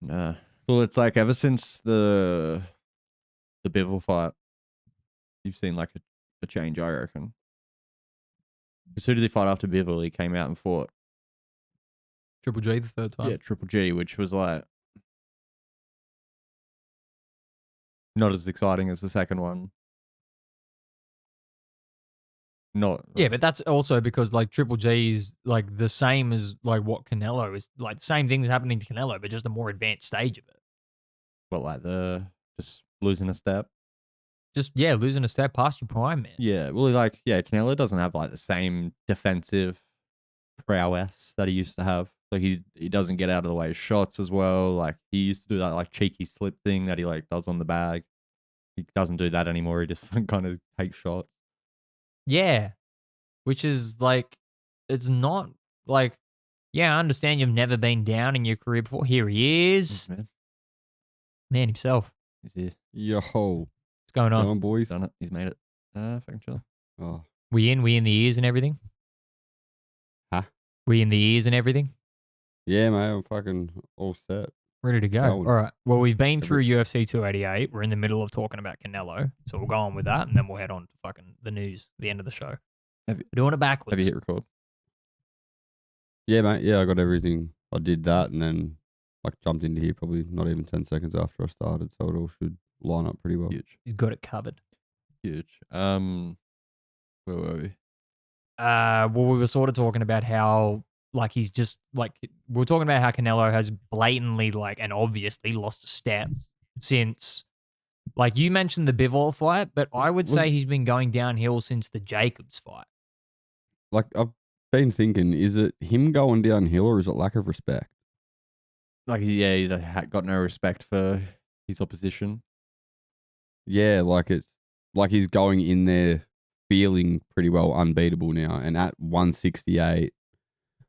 Nah. Well, it's like ever since the Bivol fight, you've seen like a change, I reckon. Because who did he fight after Bivol? He came out and fought. Triple G the third time. Yeah, Triple G, which was like not as exciting as the second one. Not. Yeah, but that's also because like Triple G is like the same as like what Canelo is, like the same thing that's happening to Canelo, but just a more advanced stage of it. Well, like just losing a step. Just losing a step past your prime, man. Yeah, well, Canelo doesn't have like the same defensive prowess that he used to have. Like he doesn't get out of the way of shots as well. Like he used to do that like cheeky slip thing that he like does on the bag. He doesn't do that anymore. He just kind of takes shots. Yeah, which is like, it's not like, yeah, I understand you've never been down in your career before. Here he is, man himself. He's here. Yo, What's going on? come on, boys. Done it. He's made it. Fucking chill. Oh, We in the ears and everything. Huh? We in the ears and everything. yeah, mate. I'm fucking all set. Ready to go. Going. All right. Well, we've been through UFC 288. We're in the middle of talking about Canelo. So we'll go on with that and then we'll head on to fucking the news, the end of the show. We're doing it backwards. Have you hit record? Yeah, mate. Yeah, I got everything. I did that and then like jumped into here probably not even 10 seconds after I started. So it all should line up pretty well. Huge. He's got it covered. Huge. Where were we? Well, we were sort of talking about how, like, he's just, like, we were talking about how Canelo has blatantly, like, and obviously lost a step since, like, you mentioned the Bivol fight, but I would say he's been going downhill since the Jacobs fight. Like I've been thinking, is it him going downhill or is it lack of respect? Like, yeah, he's got no respect for his opposition. Yeah, like it's like he's going in there feeling pretty well unbeatable now. And at 168,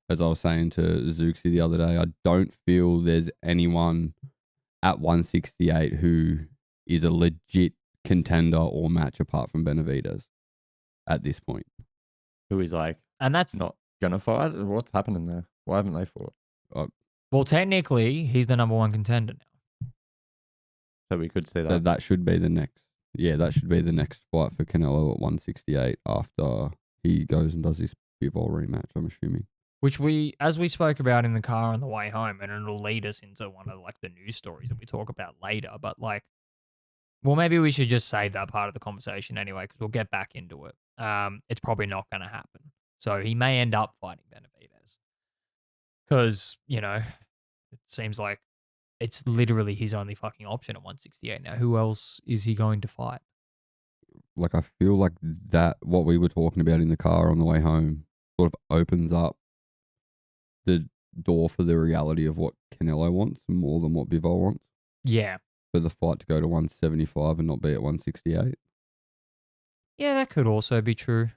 as I was saying to Zooksy the other day, I don't feel there's anyone at 168 who is a legit contender or match apart from Benavidez at this point. Who is like And that's, not gonna fight? What's happening there? Why haven't they fought? well, technically, he's the number one contender now. So we could see So that. that should be the next. Yeah, that should be the next fight for Canelo at 168 after he goes and does his Bivol rematch, I'm assuming. Which as we spoke about in the car on the way home, and it'll lead us into one of, like, the news stories that we talk about later, but, like, well, maybe we should just save that part of the conversation anyway, because we'll get back into it. It's probably not going to happen. So he may end up fighting Benavidez. Because, you know, it seems like it's literally his only fucking option at 168 now. Who else is he going to fight? Like, I feel like that, what we were talking about in the car on the way home, sort of opens up the door for the reality of what Canelo wants more than what Bivol wants. Yeah. For the fight to go to 175 and not be at 168. Yeah, that could also be true.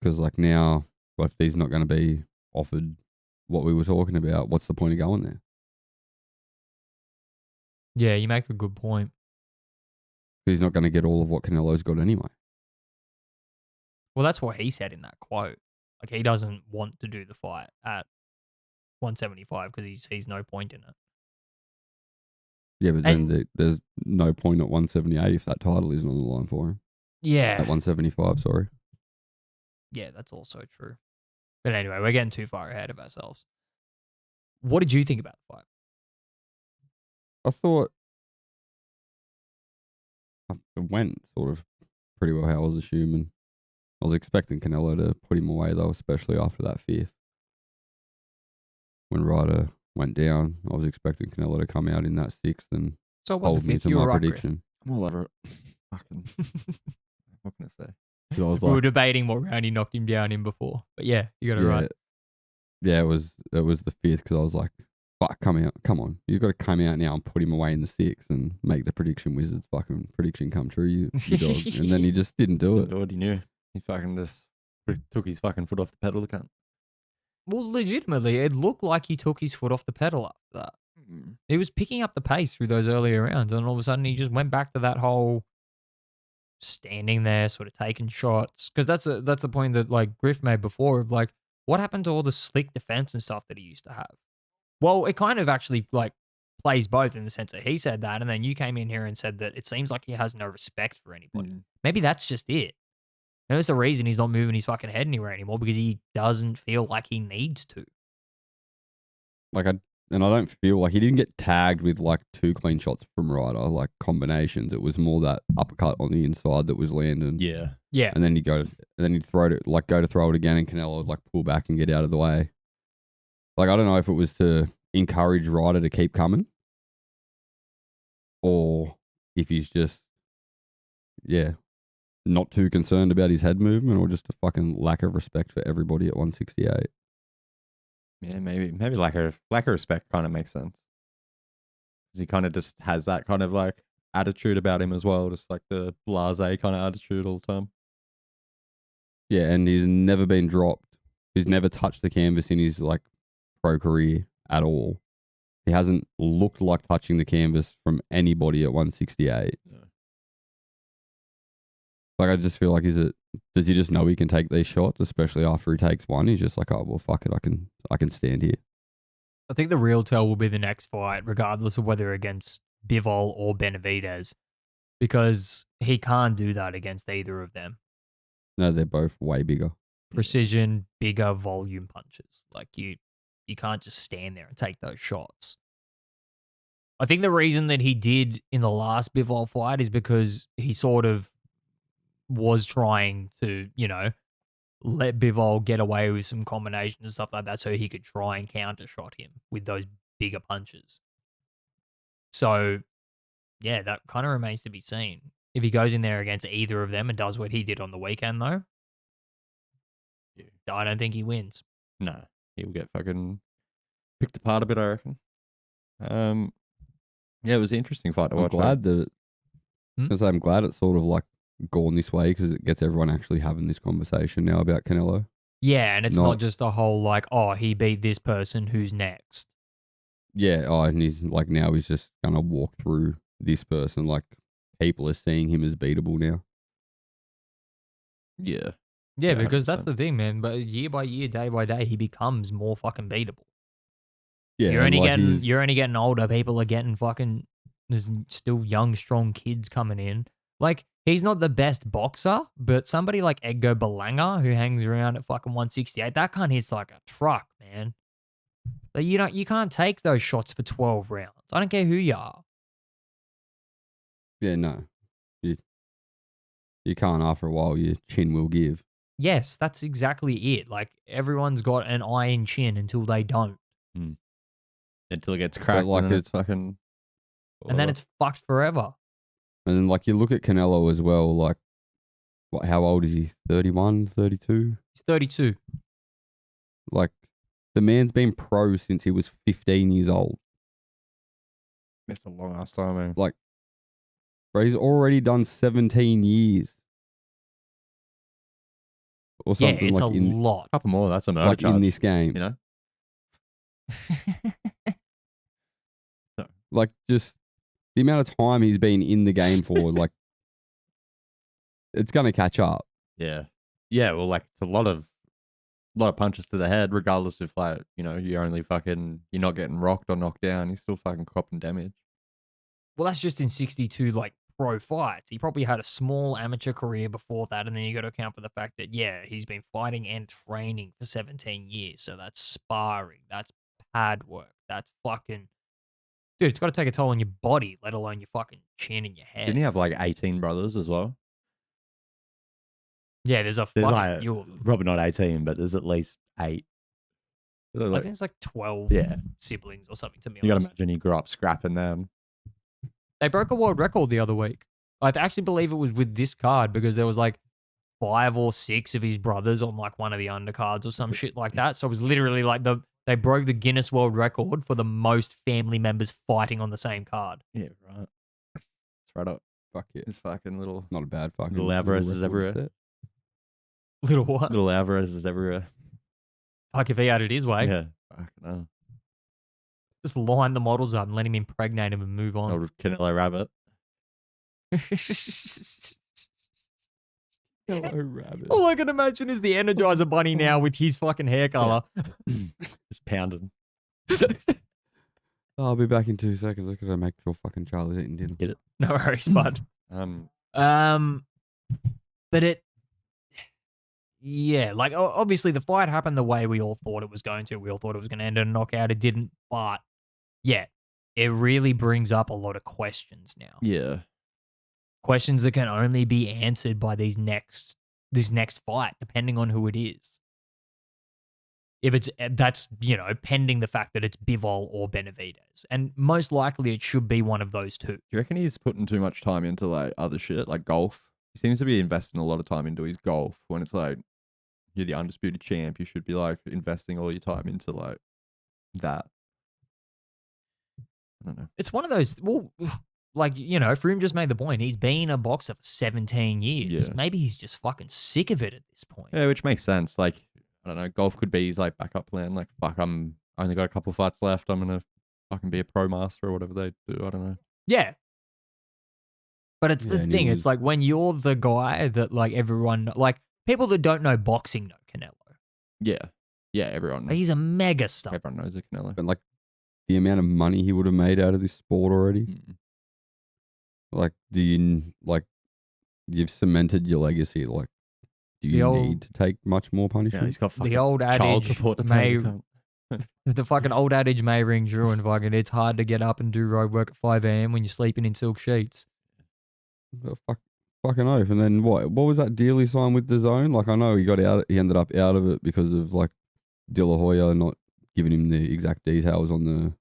Because, like, now, if he's not going to be offered what we were talking about, what's the point of going there? Yeah, you make a good point. He's not going to get all of what Canelo's got anyway. Well, that's what he said in that quote. Like, he doesn't want to do the fight at 175 because he sees no point in it. Yeah, but then there's no point at 178 if that title isn't on the line for him. Yeah. At 175, sorry. Yeah, that's also true. But anyway, we're getting too far ahead of ourselves. What did you think about the fight? I thought it went sort of pretty well how I was assuming. I was expecting Canelo to put him away though, especially after that fifth. When Ryder went down, I was expecting Canelo to come out in that sixth and So it was the hold me fifth. to You were my right, Griff. prediction. I'm all over it. Fucking. What can I say? 'Cause I was We were like, debating what round he knocked him down in before. But yeah, you got it yeah, right. yeah, it was the fifth because I was like, fuck, come on, you've got to come out now and put him away in the sixth and make the prediction wizard's fucking prediction come true, you dog. And then he just didn't do it. Do what he knew. He fucking just took his fucking foot off the pedal. The cunt. Well, legitimately, it looked like he took his foot off the pedal after that. He was picking up the pace through those earlier rounds, and all of a sudden he just went back to that whole standing there, sort of taking shots. Because that's the point that like Griff made before of like, what happened to all the slick defense and stuff that he used to have? Well, it kind of actually like plays both in the sense that he said that, and then you came in here and said that it seems like he has no respect for anybody. Maybe that's just it. Maybe that's the reason he's not moving his fucking head anywhere anymore, because he doesn't feel like he needs to. Like I don't feel like he didn't get tagged with like 2 clean shots from Ryder, like combinations. It was more that uppercut on the inside that was landing. Yeah. Yeah. And then he'd throw it, like go to throw it again, and Canelo would like pull back and get out of the way. Like I don't know if it was to encourage Ryder to keep coming, or if he's just, not too concerned about his head movement, or just a fucking lack of respect for everybody at 168. Yeah, maybe lack of respect kind of makes sense. Because he kind of just has that kind of like attitude about him as well, just like the blasé kind of attitude all the time. Yeah, and he's never been dropped. He's never touched the canvas in his like pro career at all. He hasn't looked like touching the canvas from anybody at 168. Yeah. Like I just feel like does he just know he can take these shots, especially after he takes one? He's just like, oh well, fuck it, I can stand here. I think the real tell will be the next fight, regardless of whether against Bivol or Benavidez, because he can't do that against either of them. No, they're both way bigger. Precision, bigger volume punches. Like you can't just stand there and take those shots. I think the reason that he did in the last Bivol fight is because he sort of was trying to, let Bivol get away with some combinations and stuff like that so he could try and counter shot him with those bigger punches. So, yeah, that kind of remains to be seen. If he goes in there against either of them and does what he did on the weekend, though, I don't think he wins. No, he'll get fucking picked apart a bit, I reckon. Yeah, it was an interesting fight to watch. I'm glad it's sort of like gone this way because it gets everyone actually having this conversation now about Canelo. Yeah, and it's not just a whole like, oh, he beat this person, who's next? Yeah, and he's like, now he's just going to walk through this person. Like, people are seeing him as beatable now. Yeah. Yeah, because 100%. that's the thing, man. But year by year, day by day, he becomes more fucking beatable. Yeah, you're only getting older. People are getting fucking. There's still young, strong kids coming in. Like, he's not the best boxer, but somebody like Edgar Berlanga, who hangs around at fucking 168, that cunt hits like a truck, man. But you can't take those shots for 12 rounds. I don't care who you are. Yeah, no. You can't after a while, your chin will give. Yes, that's exactly it. Like, everyone's got an iron chin until they don't. Until it gets cracked, like and it's fucking... And then it's fucked forever. And then, like, you look at Canelo as well, like, how old is he? 31, 32? He's 32. Like, the man's been pro since he was 15 years old. It's a long ass time, man. Like, bro, he's already done 17 years. Or something. Yeah, it's like a lot. A couple more, that's a murder like charge, in this game. you know? Like, just the amount of time he's been in the game for, like, it's going to catch up. Yeah. Yeah, well, like, it's a lot of punches to the head, regardless if, like, you're only fucking, you're not getting rocked or knocked down, you're still fucking copping damage. Well, that's just in 62, like, pro fights. He probably had a small amateur career before that, and then you got to account for the fact that, yeah, he's been fighting and training for 17 years, so that's sparring, that's pad work, that's fucking... Dude, it's got to take a toll on your body, let alone your fucking chin and your head. Didn't he have, like, 18 brothers as well? Yeah, there's a There's fucking like few of them. probably not 18, but there's at least 8. So I like, think it's like 12 Yeah. siblings or something, to be you gotta honest. imagine he grew up scrapping them. They broke a world record the other week. I actually believe it was with this card because there was like 5 or 6 of his brothers on like one of the undercards or some shit like that. So it was literally like they broke the Guinness World Record for the most family members fighting on the same card. Yeah, right. It's right up. Fuck yeah. His fucking little Not a bad fucking. Little Alvarez is record everywhere. set. Little what? little Alvarez is everywhere. Fuck if he had it his way. Yeah. Fucking hell. Just line the models up and let him impregnate him and move on. Old Canelo Rabbit. Hello, rabbit. All I can imagine is the Energizer Bunny now with his fucking hair color. Just pounding. I'll be back in 2 seconds. Look at her make sure fucking Charlie's eating dinner. Get it? No worries, bud. But yeah, like obviously the fight happened the way we all thought it was going to. We all thought it was going to end in a knockout. It didn't, but yeah, it really brings up a lot of questions now. Yeah. Questions that can only be answered by this next fight, depending on who it is. If that's pending the fact that it's Bivol or Benavidez, and most likely it should be one of those two. Do you reckon he's putting too much time into like other shit, like golf? He seems to be investing a lot of time into his golf when it's like you're the undisputed champ. You should be like investing all your time into like that. I don't know. It's one of those. Well, like Froome just made the point. He's been a boxer for 17 years. Yeah. Maybe he's just fucking sick of it at this point. Yeah, which makes sense. Like, I don't know, golf could be his like backup plan. Like, fuck, I only got a couple fights left. I'm gonna fucking be a pro master or whatever they do. I don't know. Yeah. But it's the and thing. he It's was- like when you're the guy that like everyone, like people that don't know boxing know Canelo. Yeah, yeah. Everyone He's a mega star. everyone knows a Canelo. And like the amount of money he would have made out of this sport already. Mm. Like, you've cemented your legacy. Like, do The you old- need to take much more Yeah, punishment? he's got fucking The old child adage support to may pay. the fucking old adage may ring true, and fucking it's hard to get up and do road work at 5 a.m. when you're sleeping in silk sheets. Fucking oath. And then what was that deal he signed with DAZN? Like, I know he ended up out of it because of like De La Hoya not giving him the exact details on the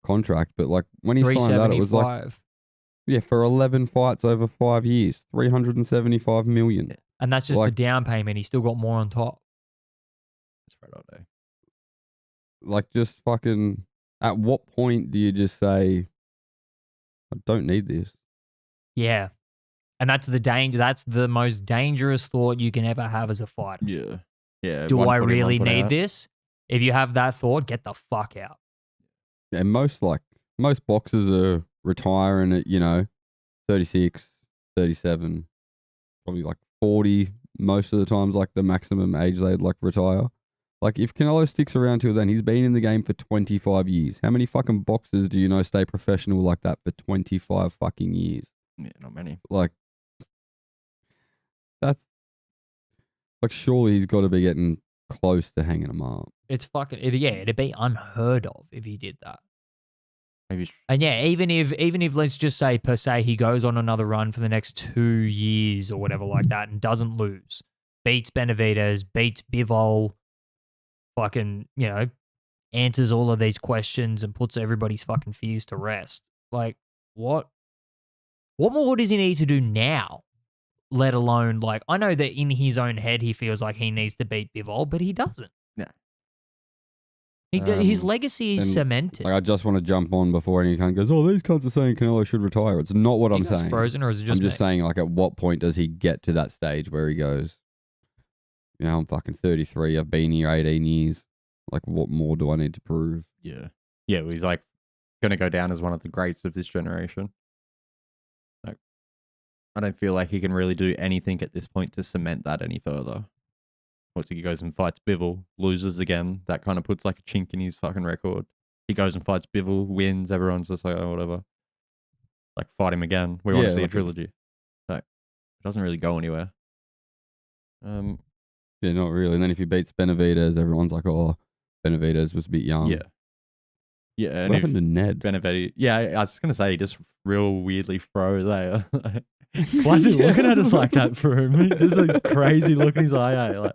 contract. But like when he signed that, it was like, 375. for 11 fights over 5 years, 375 million. Yeah. And that's just the like- down payment. He's still got more on top. It's right all day. Like, just fucking, at what point do you just say, I don't need this? Yeah. And that's the danger. That's the most dangerous thought you can ever have as a fighter. Yeah, yeah. Do 1 I foot in, 1 really foot need out. this? If you have that thought, get the fuck out. And most boxers are retiring at, 36, 37, probably like 40 most of the times, like the maximum age they'd like retire. Like, if Canelo sticks around till then, he's been in the game for 25 years. How many fucking boxers do you know stay professional like that for 25 fucking years? Yeah, not many. Like, that's like, surely he's got to be getting close to hanging them up. It's fucking, it'd be unheard of if he did that. Maybe. And yeah, even if let's just say per se he goes on another run for the next 2 years or whatever like that and doesn't lose, beats Benavidez, beats Bivol, fucking, answers all of these questions and puts everybody's fucking fears to rest. Like, what more does he need to do now? Let alone, like, I know that in his own head he feels like he needs to beat Bivol, but he doesn't. Yeah. His legacy is and, cemented. Like, I just want to jump on before any cunt goes, oh, these cunts are saying Canelo should retire. It's not what I'm You guys saying. frozen, or is it just I'm just me? saying, like, at what point does he get to that stage where he goes, I'm fucking 33, I've been here 18 years. Like, what more do I need to prove? Yeah, yeah. Well, he's like gonna go down as one of the greats of this generation. Like, I don't feel like he can really do anything at this point to cement that any further. Once he goes and fights Bivol, loses again, that kind of puts like a chink in his fucking record. He goes and fights Bivol, wins, everyone's just like, oh, whatever. Like, fight him again. We want to Yeah, see a like trilogy. So, it doesn't really go anywhere. Yeah, not really. And then if he beats Benavidez, everyone's like, oh, Benavidez was a bit young. Yeah. Yeah, and What if happened to Ned? Benavidez, yeah, I was just gonna say, he just real weirdly froze there. Why is he looking at us like that for him? Just this crazy look in his eye. Like,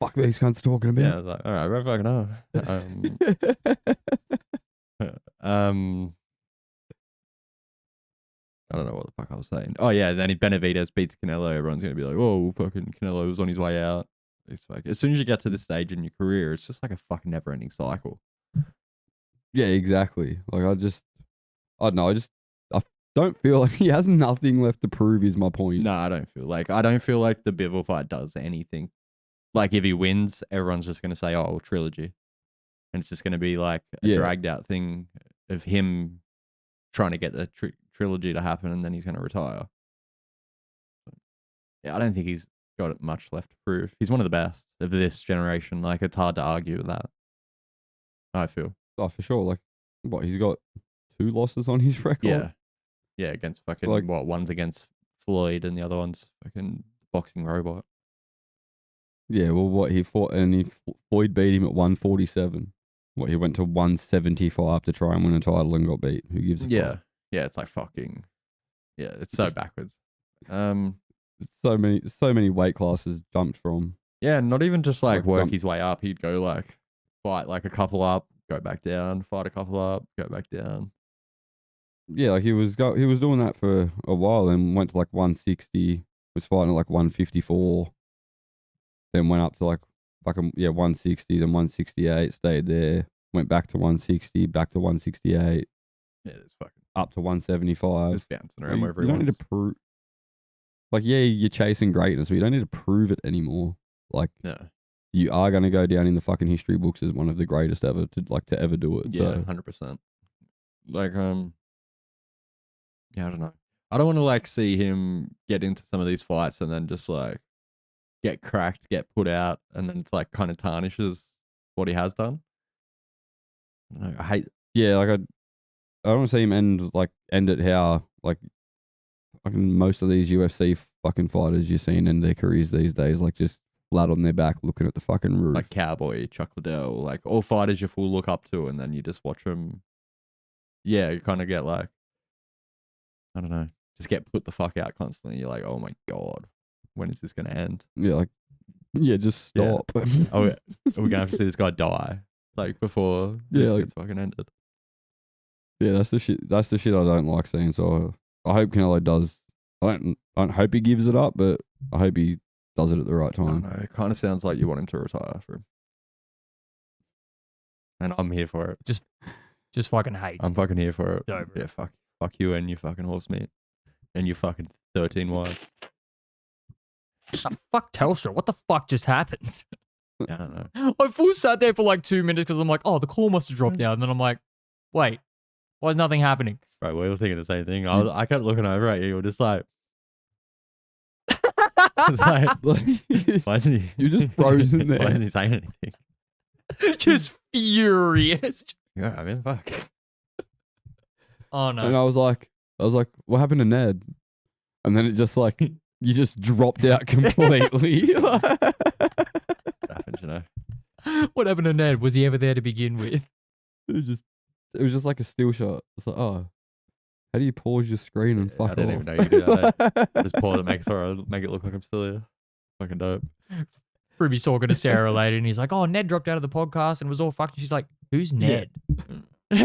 Fuck these cunts talking yeah, I about. was like, all right, we're fucking I don't know what the fuck I was saying. Oh yeah, then if Benavidez beats Canelo, everyone's gonna be like, "Oh, fucking Canelo was on his way out." It's like as soon as you get to this stage in your career, it's just like a fucking never-ending cycle. Yeah, exactly. Like I don't know. I don't feel like he has nothing left to prove. Is my point. No, I don't feel like the Bivol fight does anything. Like if he wins, everyone's just gonna say, "Oh, trilogy," and it's just gonna be like a dragged out thing of him trying to get the trilogy to happen, and then he's gonna retire. Yeah, I don't think he's got much left to prove. He's one of the best of this generation. Like it's hard to argue with that. I feel. Oh, for sure. Like, what, he's got 2 losses on his record? Yeah. Yeah, against fucking, Like- one's against Floyd and the other one's fucking boxing robot. Yeah, well, what, he fought and Floyd beat him at 147. What, he went to 175 to try and win a title and got beat. Who gives a Yeah. fuck? Yeah, it's like fucking, yeah, it's so backwards. It's so many weight classes jumped from. Yeah, not even just like Like, work his way up. He'd go like, fight like a couple up, go back down, fight a couple up, go back down. Yeah, like he was doing that for a while and went to like 160, was fighting at like 154, then went up to like fucking 160, then 168, stayed there, went back to 160, back to 168, Yeah, it's fucking up to 175. just bouncing around wherever You he don't need wants. to prove. Like, yeah, you're chasing greatness, but you don't need to prove it anymore. Like, Yeah, you are going to go down in the fucking history books as one of the greatest ever to ever do it. yeah, So. 100%. Like, yeah, I don't know. I don't want to like see him get into some of these fights and then just like get cracked, get put out, and then it's like kind of tarnishes what he has done. I don't know, I hate. Yeah, like I don't want to see him end it how like fucking most of these UFC fucking fighters you're seeing in their careers these days, like just flat on their back looking at the fucking roof. Like Cowboy, Chuck Liddell, like all fighters you full look up to, and then you just watch them. Yeah, you kind of get like, I don't know, just get put the fuck out constantly. You're like, oh my god, when is this gonna end? Yeah, just Yeah. stop. Oh, yeah. Are we gonna have to see this guy die like before this gets fucking ended? Yeah, that's the shit. That's the shit I don't like seeing. So I hope Canelo does. I don't hope he gives it up, but I hope he does it at the right I don't time. know. It kind of sounds like you want him to retire for him, and I'm here for it. Just fucking hates. I'm fucking here for it. It's over. Yeah, fuck you and your fucking horse meat, and your fucking 13 wives. Fuck Telstra. What the fuck just happened? I don't know. I full sat there for like 2 minutes because I'm like, oh, the call must have dropped out. And then I'm like, wait, why is nothing happening? Right, we were thinking the same thing. I kept looking over at you. You were just like, it's like, why isn't he? You're just frozen there. Why isn't he saying anything? Just furious. Yeah, I mean, fuck. Oh And no. I was like, what happened to Ned? And then it just like you just dropped out completely. What happened, you know? What happened to Ned? Was he ever there to begin with? It was just like a still shot. It's like, oh, how do you pause your screen and Yeah, fuck I didn't off? even know you could do that. Just pause it, make it look like I'm still here. Fucking dope. Ruby's talking to Sarah later and he's like, oh, Ned dropped out of the podcast and was all fucked. And she's like, who's Ned? No,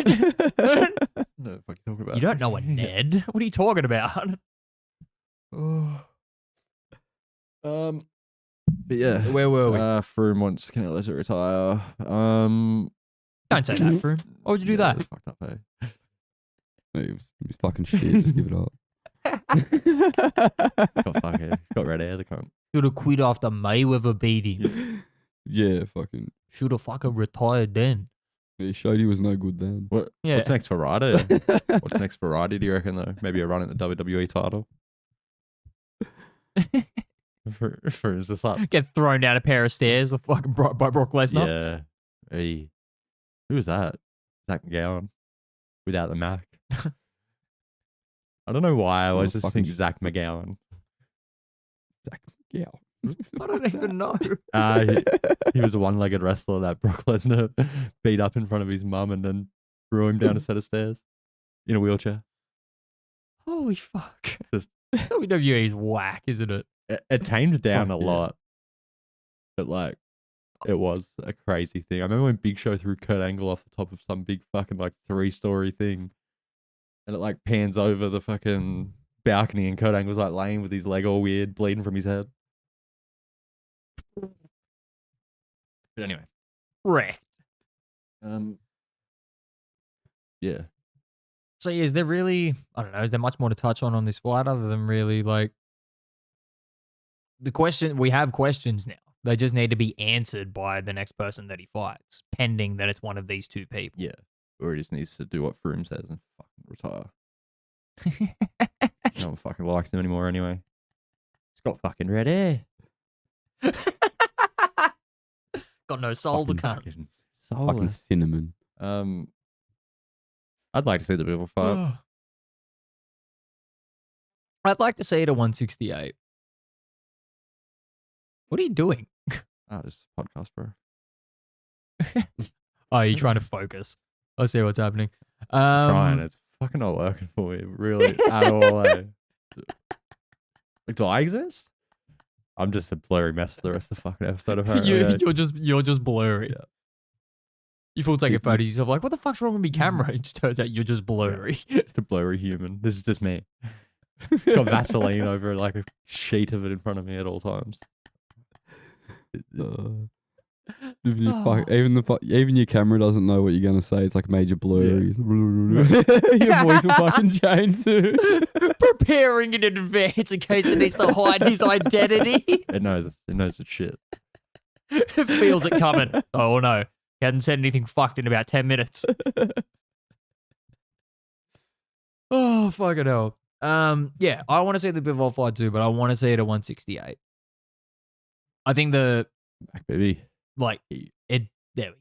what the fuck you talking about? You don't know a Ned. What are you talking about? But yeah, Where were we? Froome wants Canelo to retire. Don't say that, Froome. Why would you do that? That's fucked up, eh? He was fucking shit. Just give it up. Got fuck hair. He's got red hair. The cunt. Should have quit after Mayweather beat him. Yeah, fucking. Should have fucking retired then. He showed he was no good then. Yeah. What's next for Ryder? What's next for Ryder? Do you reckon though? Maybe a run at the WWE title. For just like Get thrown down a pair of stairs by Brock Lesnar. yeah. Hey, who was that? Zach McGowan without the Mac. I don't know why I always just fucking think Zach McGowan. Yeah. I don't even know. He was a one-legged wrestler that Brock Lesnar beat up in front of his mum and then threw him down a set of stairs in a wheelchair. Holy fuck. Just- WWE is whack, isn't it? It tamed down Fuck a yeah. lot, but like it was a crazy thing. I remember when Big Show threw Kurt Angle off the top of some big fucking like 3-story thing, and it like pans over the fucking balcony, and Kurt Angle's like laying with his leg all weird, bleeding from his head. But anyway, Wrecked. yeah, So is there really, I don't know, is there much more to touch on this fight other than really like the question, we have questions now. They just need to be answered by the next person that he fights, pending that it's one of these two people. yeah. Or he just needs to do what Froome says and fucking retire. No one fucking likes him anymore anyway. He's got fucking red hair. Got no soul to cut. Fucking Fucking soulless. cinnamon. I'd like to see the Bivol fight. I'd like to see it at 168. What are you doing? Just podcast, bro. Oh, you're trying to focus. I see what's happening. Trying. It's fucking not working for me, really, at all. Like, do I exist? I'm just a blurry mess for the rest of the fucking episode. Apparently, You're just blurry. Yeah. You full take a photo of yourself like, what the fuck's wrong with me camera? It just turns out you're just blurry. just a blurry human. This is just me. It's got Vaseline over like a sheet of it in front of me at all times. Even your camera doesn't know what you're gonna say. It's like major blurry. Your voice will fucking change too. Preparing in advance in case it needs to hide his identity. It knows it's shit. It feels it coming. Oh no. He hadn't said anything fucked in about 10 minutes. Oh, fucking hell. Yeah, I want to see the Bivol fight too, but I want to see it at 168. I think there we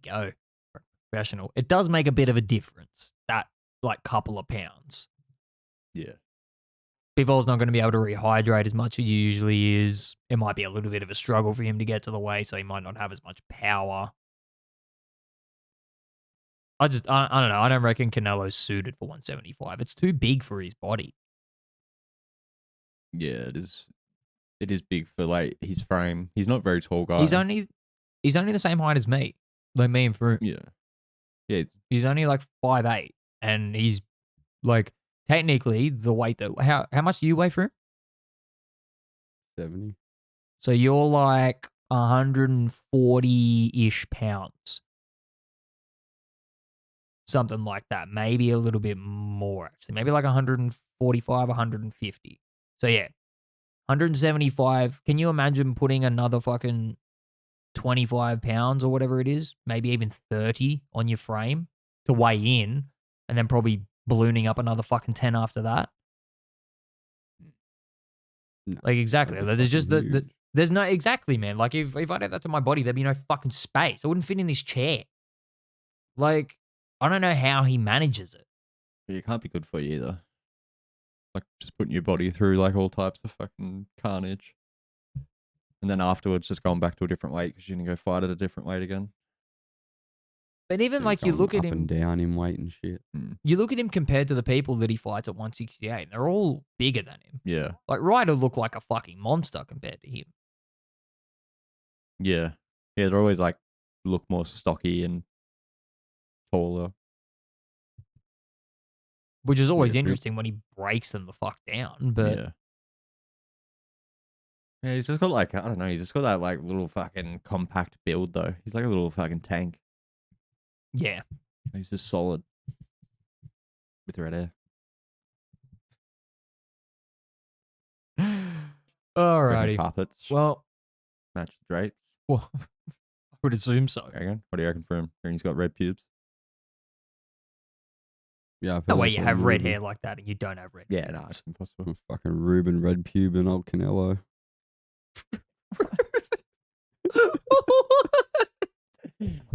go. Professional. It does make a bit of a difference, that like couple of pounds. Yeah. Bivol's not going to be able to rehydrate as much as he usually is. It might be a little bit of a struggle for him to get to the weight, so he might not have as much power. I don't know. I don't reckon Canelo's suited for 175. It's too big for his body. Yeah, it is. It is big for like his frame. He's not a very tall guy. He's only the same height as me. Like me and Froome. Yeah. Yeah. He's only like 5'8", and he's like technically the weight that how much do you weigh, Froome? 70. So you're like 140-ish pounds. Something like that. Maybe a little bit more, actually. Maybe like 145, 150. So yeah, 175. Can you imagine putting another fucking 25 pounds or whatever it is, maybe even 30 on your frame to weigh in, and then probably ballooning up another fucking 10 after that? No, Like exactly. that'd be There's just fucking huge. there's no, exactly, man. Like if I did that to my body, there'd be no fucking space. I wouldn't fit in this chair. Like, I don't know how he manages it. It can't be good for you either. Like just putting your body through like all types of fucking carnage, and then afterwards just going back to a different weight because you're gonna go fight at a different weight again. But even Yeah, like you going look at up him, and down in weight and shit. you look at him compared to the people that he fights at 168, and they're all bigger than him. Yeah. Like Ryder looked like a fucking monster compared to him. Yeah. Yeah. They're always like look more stocky and taller. Which is always Yeah, interesting when he breaks them the fuck down. But Yeah. Yeah, he's just got like, I don't know, he's just got that like little fucking compact build though. He's like a little fucking tank. yeah. He's just solid. With red hair. Alrighty. Carpets. Well, Match the drapes. I would assume so. What do you reckon for him? And he's got red pubes. Yeah, I No feel way like you a have red Ruben- hair like that and you don't have red Yeah, hair. no, it's impossible. Fucking Ruben Red Pube and old Canelo.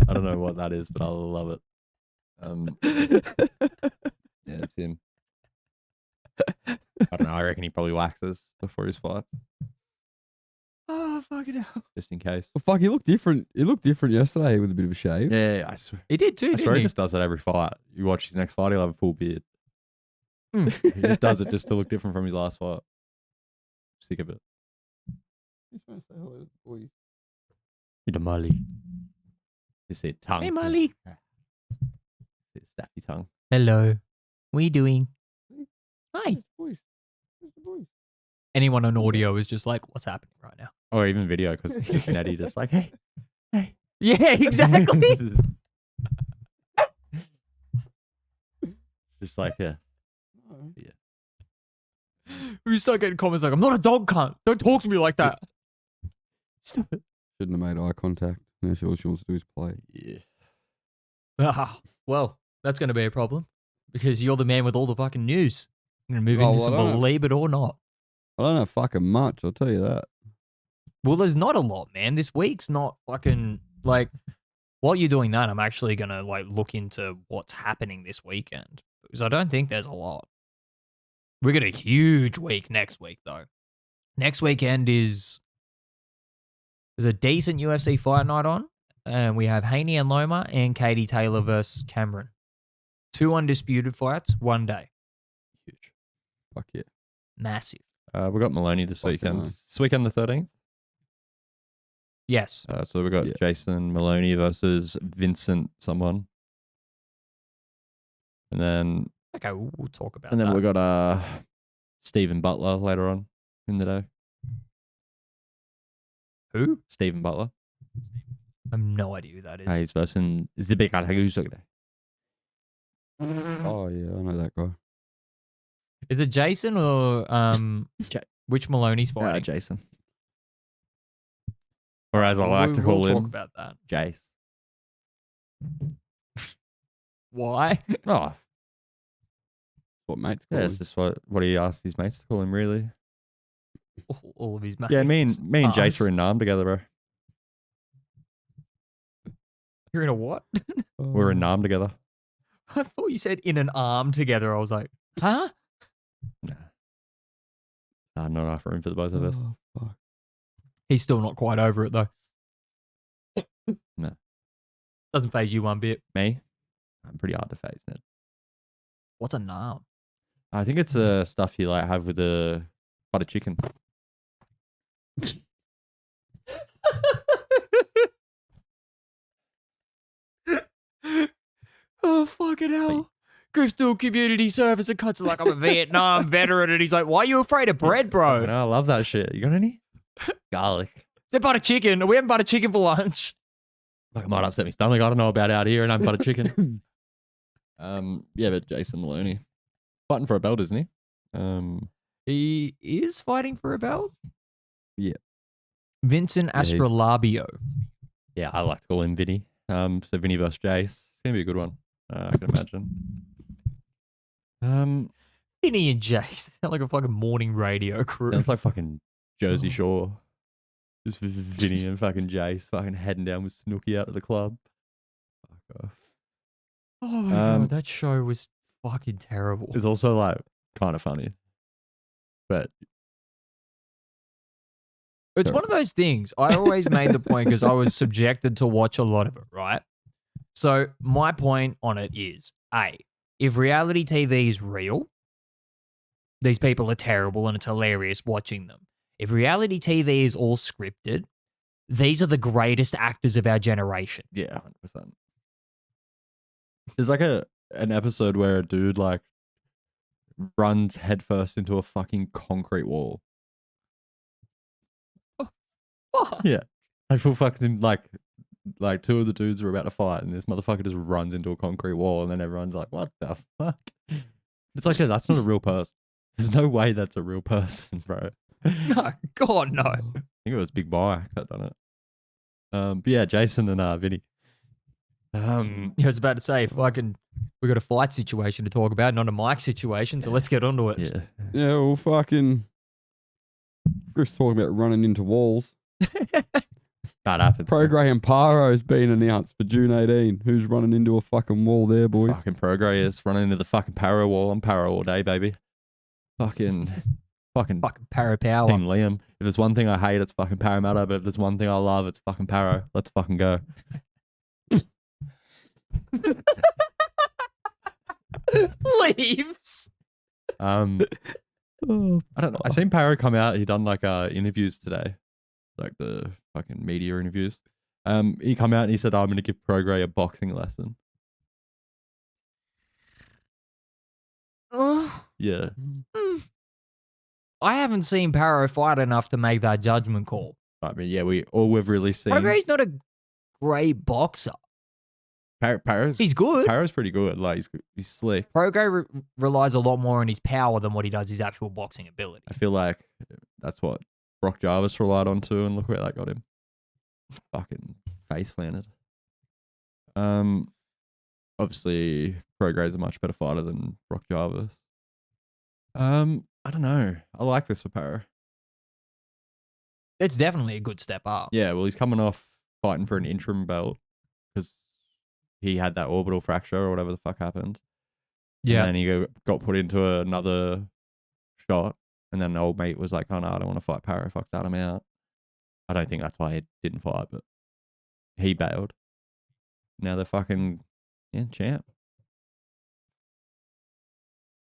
I don't know what that is, but I love it. Yeah, it's him. I don't know. I reckon he probably waxes before his fights, Oh, fucking hell. just in case. Well, fuck, he looked different. He looked different yesterday with a bit of a shave. Yeah, I swear. He did too, I didn't swear he he? just does that every fight. You watch his next fight, he'll have a full beard. He just does it just to look different from his last fight. Sick of it. You're the Molly. You said tongue. Hey, Molly. It's staffy tongue. Hello. What are you doing? Hi. Anyone on audio is just like, what's happening right now? Or even video, because it's just Nettie just like, hey. Yeah, exactly. Just like, yeah. We start getting comments like, I'm not a dog cunt. Don't talk to me like that. Stop it. Shouldn't have made eye contact. Now all she wants to do is play. Yeah. Ah, well, that's going to be a problem because you're the man with all the fucking news. I'm going to move Oh, into well, some I don't know. believe it or not. I don't know fucking much, I'll tell you that. Well, there's not a lot, man. This week's not fucking like while you're doing that, I'm actually going to like look into what's happening this weekend because I don't think there's a lot. We got a huge week next week, though. Next weekend is there's a decent UFC fight night on, and we have Haney and Loma and Katie Taylor versus Cameron. 2 undisputed fights, 1 day. Huge. Fuck yeah. Massive. We got Maloney this Fucking weekend. nice. This weekend the 13th. Yes. So we got Yeah. Jason Maloney versus Vincent someone. And then Okay, we'll talk about and then that. we got Stephen Butler later on in the day. Who? Stephen Butler. I have no idea who that is. He's versus Zibik Alhagusa. Oh yeah, I know that guy. Is it Jason or which Maloney's fighting? Jason. Or as I like to call we'll talk him, about that. Jace. Why? Oh, What mates yeah, call it's him. just what he asked his mates to call him, really. All of his mates. Yeah, me and Jace are in NAM together, bro. You're in a what? We're in NAM together. I thought you said in an arm together. I was like, huh? Not enough room for the both of us. Oh, fuck. He's still not quite over it, though. No. Doesn't phase you one bit. Me? I'm pretty hard to face, Ned. What's a arm? I think it's stuff you like have with the butter chicken. Oh, fucking hell. Goes to a community service and cuts it like I'm a Vietnam veteran. And he's like, why are you afraid of bread, bro? I love that shit. You got any? Garlic. Is there butter chicken? Are we having butter chicken for lunch? Like, it might upset my stomach. I don't know about out here and I'm butter chicken. Yeah, but Jason Maloney. Fighting for a belt, isn't he? He is fighting for a belt? Yeah. Vincent Yeah, he- Astrolabio. Yeah, I like to call him Vinny. So Vinny versus Jace. It's gonna be a good one. I can imagine. Vinny and Jace. They sound like a fucking morning radio crew. Sounds like fucking Jersey Shore. Just Vinny and fucking Jace fucking heading down with Snooki out of the club. Fuck off. Oh my god, that show was fucking terrible. It's also like kind of funny, but It's one of those things. I always made the point because I was subjected to watch a lot of it, right? So my point on it is, A, if reality TV is real, these people are terrible and it's hilarious watching them. If reality TV is all scripted, these are the greatest actors of our generation. yeah, 100%. There's like an episode where a dude like runs headfirst into a fucking concrete wall. Fuck. Yeah, I feel fucking like two of the dudes are about to fight, and this motherfucker just runs into a concrete wall, and then everyone's like, "What the fuck?" It's like, yeah, that's not a real person. There's no way that's a real person, bro. No, God, no. I think it was Big Mike that done it. But yeah, Jason and Vinny. I was about to say, we got a fight situation to talk about, not a mic situation, so let's get onto it. Yeah. Yeah, well, fucking Chris talking about running into walls. That happened. Prograis and Paro's been announced for June 18. Who's running into a fucking wall there, boys? Fucking Prograis running into the fucking Paro wall. I'm Paro all day, baby. Fucking Fucking para power. Team Liam. If there's one thing I hate, it's fucking Parramatta. But if there's one thing I love, it's fucking Paro. Let's fucking go. Leaves. I don't know. I seen Paro come out. He done like interviews today, like the fucking media interviews. He come out and he said, "I'm going to give Prograis a boxing lesson." Yeah. I haven't seen Paro fight enough to make that judgment call. I mean, yeah, we've really seen. Prograis not a great boxer. Paro's He's good. Paro's pretty good. Like he's slick. Prograis relies a lot more on his power than what he does his actual boxing ability. I feel like that's what Brock Jarvis relied on too, and look where that got him. Fucking face planted. Obviously, Prograis is a much better fighter than Brock Jarvis. I don't know. I like this for Paro. It's definitely a good step up. Yeah, well, he's coming off fighting for an interim belt because he had that orbital fracture or whatever the fuck happened. Yeah. And then he got put into another shot, and then the old mate was like, "Oh no, I don't want to fight Paro. Fuck that, I'm out." I don't think that's why he didn't fight, but he bailed. Now they're fucking champ.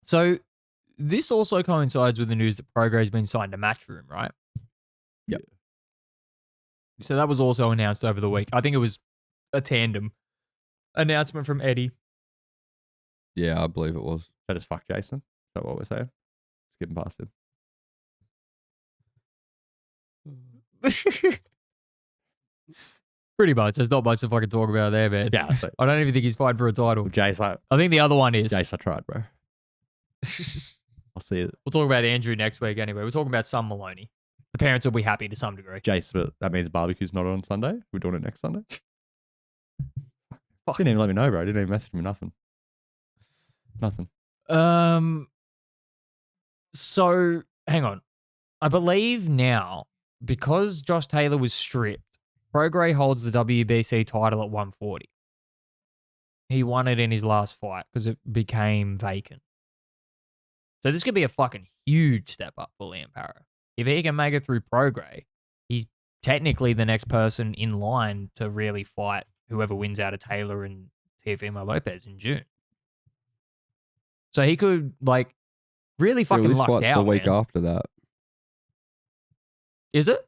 So this also coincides with the news that Prograis has been signed to Matchroom, right? Yep. So that was also announced over the week. I think it was a tandem announcement from Eddy. Yeah, I believe it was. That is fuck Jason. Is that what we're saying? Skipping past him. Pretty much. There's not much to fucking talk about there, man. Yeah. So, I don't even think he's fighting for a title. Jace, I think the other one is. I tried, bro. I'll see it. We'll talk about Andrew next week anyway. We're talking about Sam Maloney. The parents will be happy to some degree. Jace, but that means barbecue's not on Sunday. We're doing it next Sunday. Fuck, didn't even let me know, bro. Didn't even message me nothing. Nothing. So hang on. I believe now, because Josh Taylor was stripped, Prograis holds the WBC title at 140. He won it in his last fight because it became vacant. So this could be a fucking huge step up for Liam Paro. If he can make it through Prograis, he's technically the next person in line to really fight whoever wins out of Taylor and Teofimo Lopez in June. So he could, like, really fucking luck out, the week man. after that. Is it?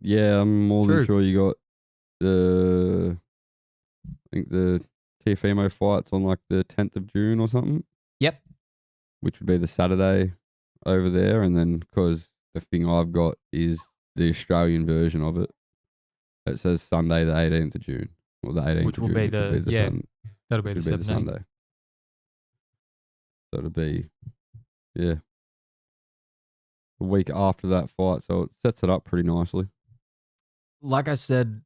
Yeah, I'm more True. than sure you got I think the Teofimo fight's on like the 10th of June or something. Yep. Which would be the Saturday over there. And then, because the thing I've got is the Australian version of it. It says Sunday the 18th of June. Or the 18th Which of will June. be the, yeah, that'll be the should be the 17th. Sunday. So it'll be, yeah, the week after that fight. So it sets it up pretty nicely. Like I said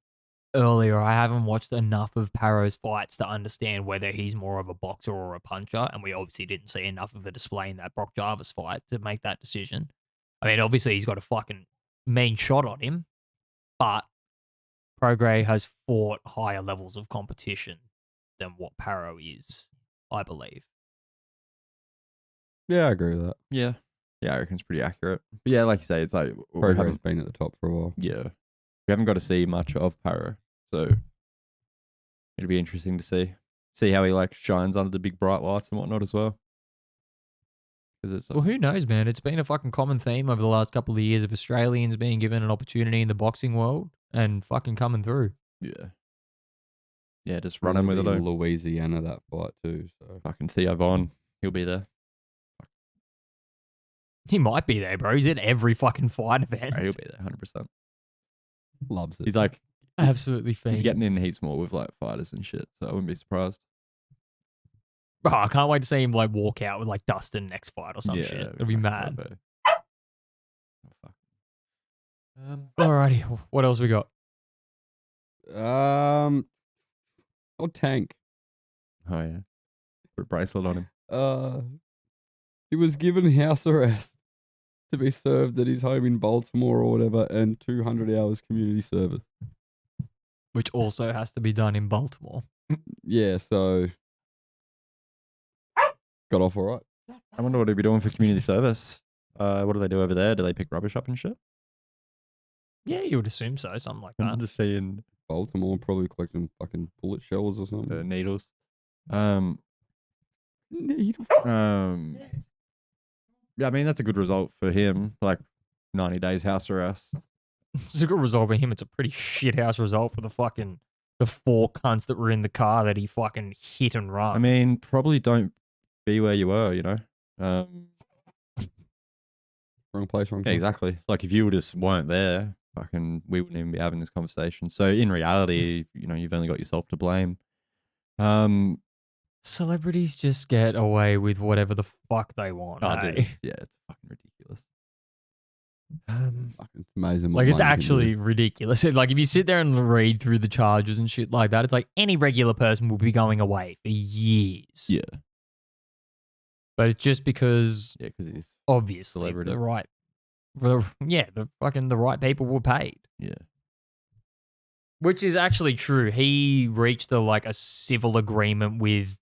earlier, I haven't watched enough of Paro's fights to understand whether he's more of a boxer or a puncher, and we obviously didn't see enough of a display in that Brock Jarvis fight to make that decision. I mean, obviously he's got a fucking mean shot on him, but Prograis has fought higher levels of competition than what Paro is, I believe. Yeah, I agree with that. Yeah. Yeah, I reckon it's pretty accurate. But yeah, like you say, it's like Prograis been at the top for a while. Yeah. We haven't got to see much of Paro, so it'll be interesting to see how he like shines under the big bright lights and whatnot as well. It's Well, who knows, man? It's been a fucking common theme over the last couple of years of Australians being given an opportunity in the boxing world and fucking coming through. Yeah, just running with it. Louisiana, that fight too. So Fucking Theo Von, he'll be there. He might be there, bro. He's at every fucking fight event. He'll be there, 100%. loves it. He's like, Absolutely fiends. he's getting in heaps more with like fighters and shit, so I wouldn't be surprised. Bro, I can't wait to see him like walk out with like Dustin next fight or some shit. It'll be mad. Oh, fuck. Alrighty, what else we got? Oh, Tank. Oh yeah, put a bracelet on him. He was given house arrest to be served at his home in Baltimore or whatever, and 200 hours community service. Which also has to be done in Baltimore. Yeah, so got off all right. I wonder what he'd be doing for community service. What do they do over there? Do they pick rubbish up and shit? Yeah, you would assume so, something like that. I'm just seeing Baltimore, probably collecting fucking bullet shells or something. needles. Needle. Yeah, I mean, that's a good result for him. Like 90 days house arrest. It's a good result for him. It's a pretty shit house result for the 4 cunts that were in the car that he fucking hit and run. I mean, probably don't be where you were, you know? Wrong place, wrong Yeah, time. exactly. Like if you just weren't there, fucking, we wouldn't even be having this conversation. So in reality, you know, you've only got yourself to blame. Celebrities just get away with whatever the fuck they want. Oh, eh? dude. Yeah, it's fucking ridiculous. Fucking it's amazing. what Like, it's money can do. actually ridiculous. Like, if you sit there and read through the charges and shit like that, it's like any regular person will be going away for years. Yeah. But it's just because, Yeah, because he's obviously, celebrity. the right people were paid. Yeah. Which is actually true. He reached a civil agreement with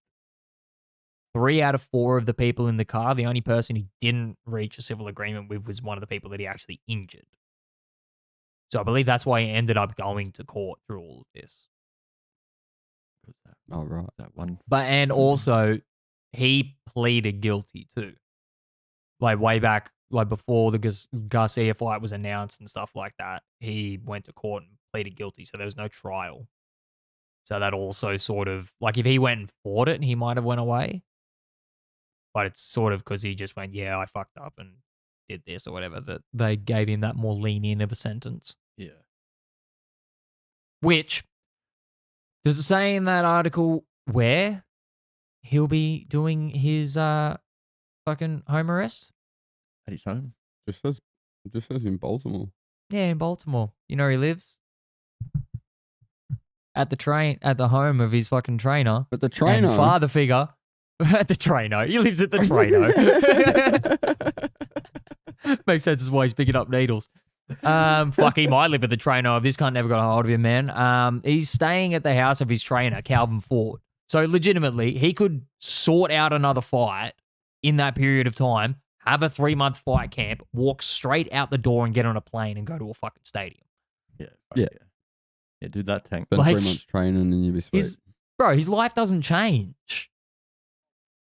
3 out of 4 of the people in the car. The only person he didn't reach a civil agreement with was one of the people that he actually injured. So I believe that's why he ended up going to court through all of this. What's that? Oh, right. That one. And also, he pleaded guilty too. Like way back, like before the Garcia fight was announced and stuff like that, he went to court and pleaded guilty. So there was no trial. So that also sort of, like if he went and fought it, he might have went away. But it's sort of because he just went, yeah, I fucked up and did this or whatever, that they gave him that more lenient of a sentence. Yeah. Which, does it say in that article where he'll be doing his fucking home arrest? At his home. Just says in Baltimore. Yeah, in Baltimore. You know where he lives? At the home of his fucking trainer. But the trainer. And father figure. At the trainer. He lives at the trainer. Makes sense as why he's picking up needles. Fuck, he might live at the trainer if this cunt never got a hold of him, man. He's staying at the house of his trainer, Calvin Ford. So legitimately, he could sort out another fight in that period of time, have a 3-month fight camp, walk straight out the door and get on a plane and go to a fucking stadium. Yeah. Yeah. Yeah, dude, that tank. Spend Like, 3 months training and you'll be sweet. His life doesn't change.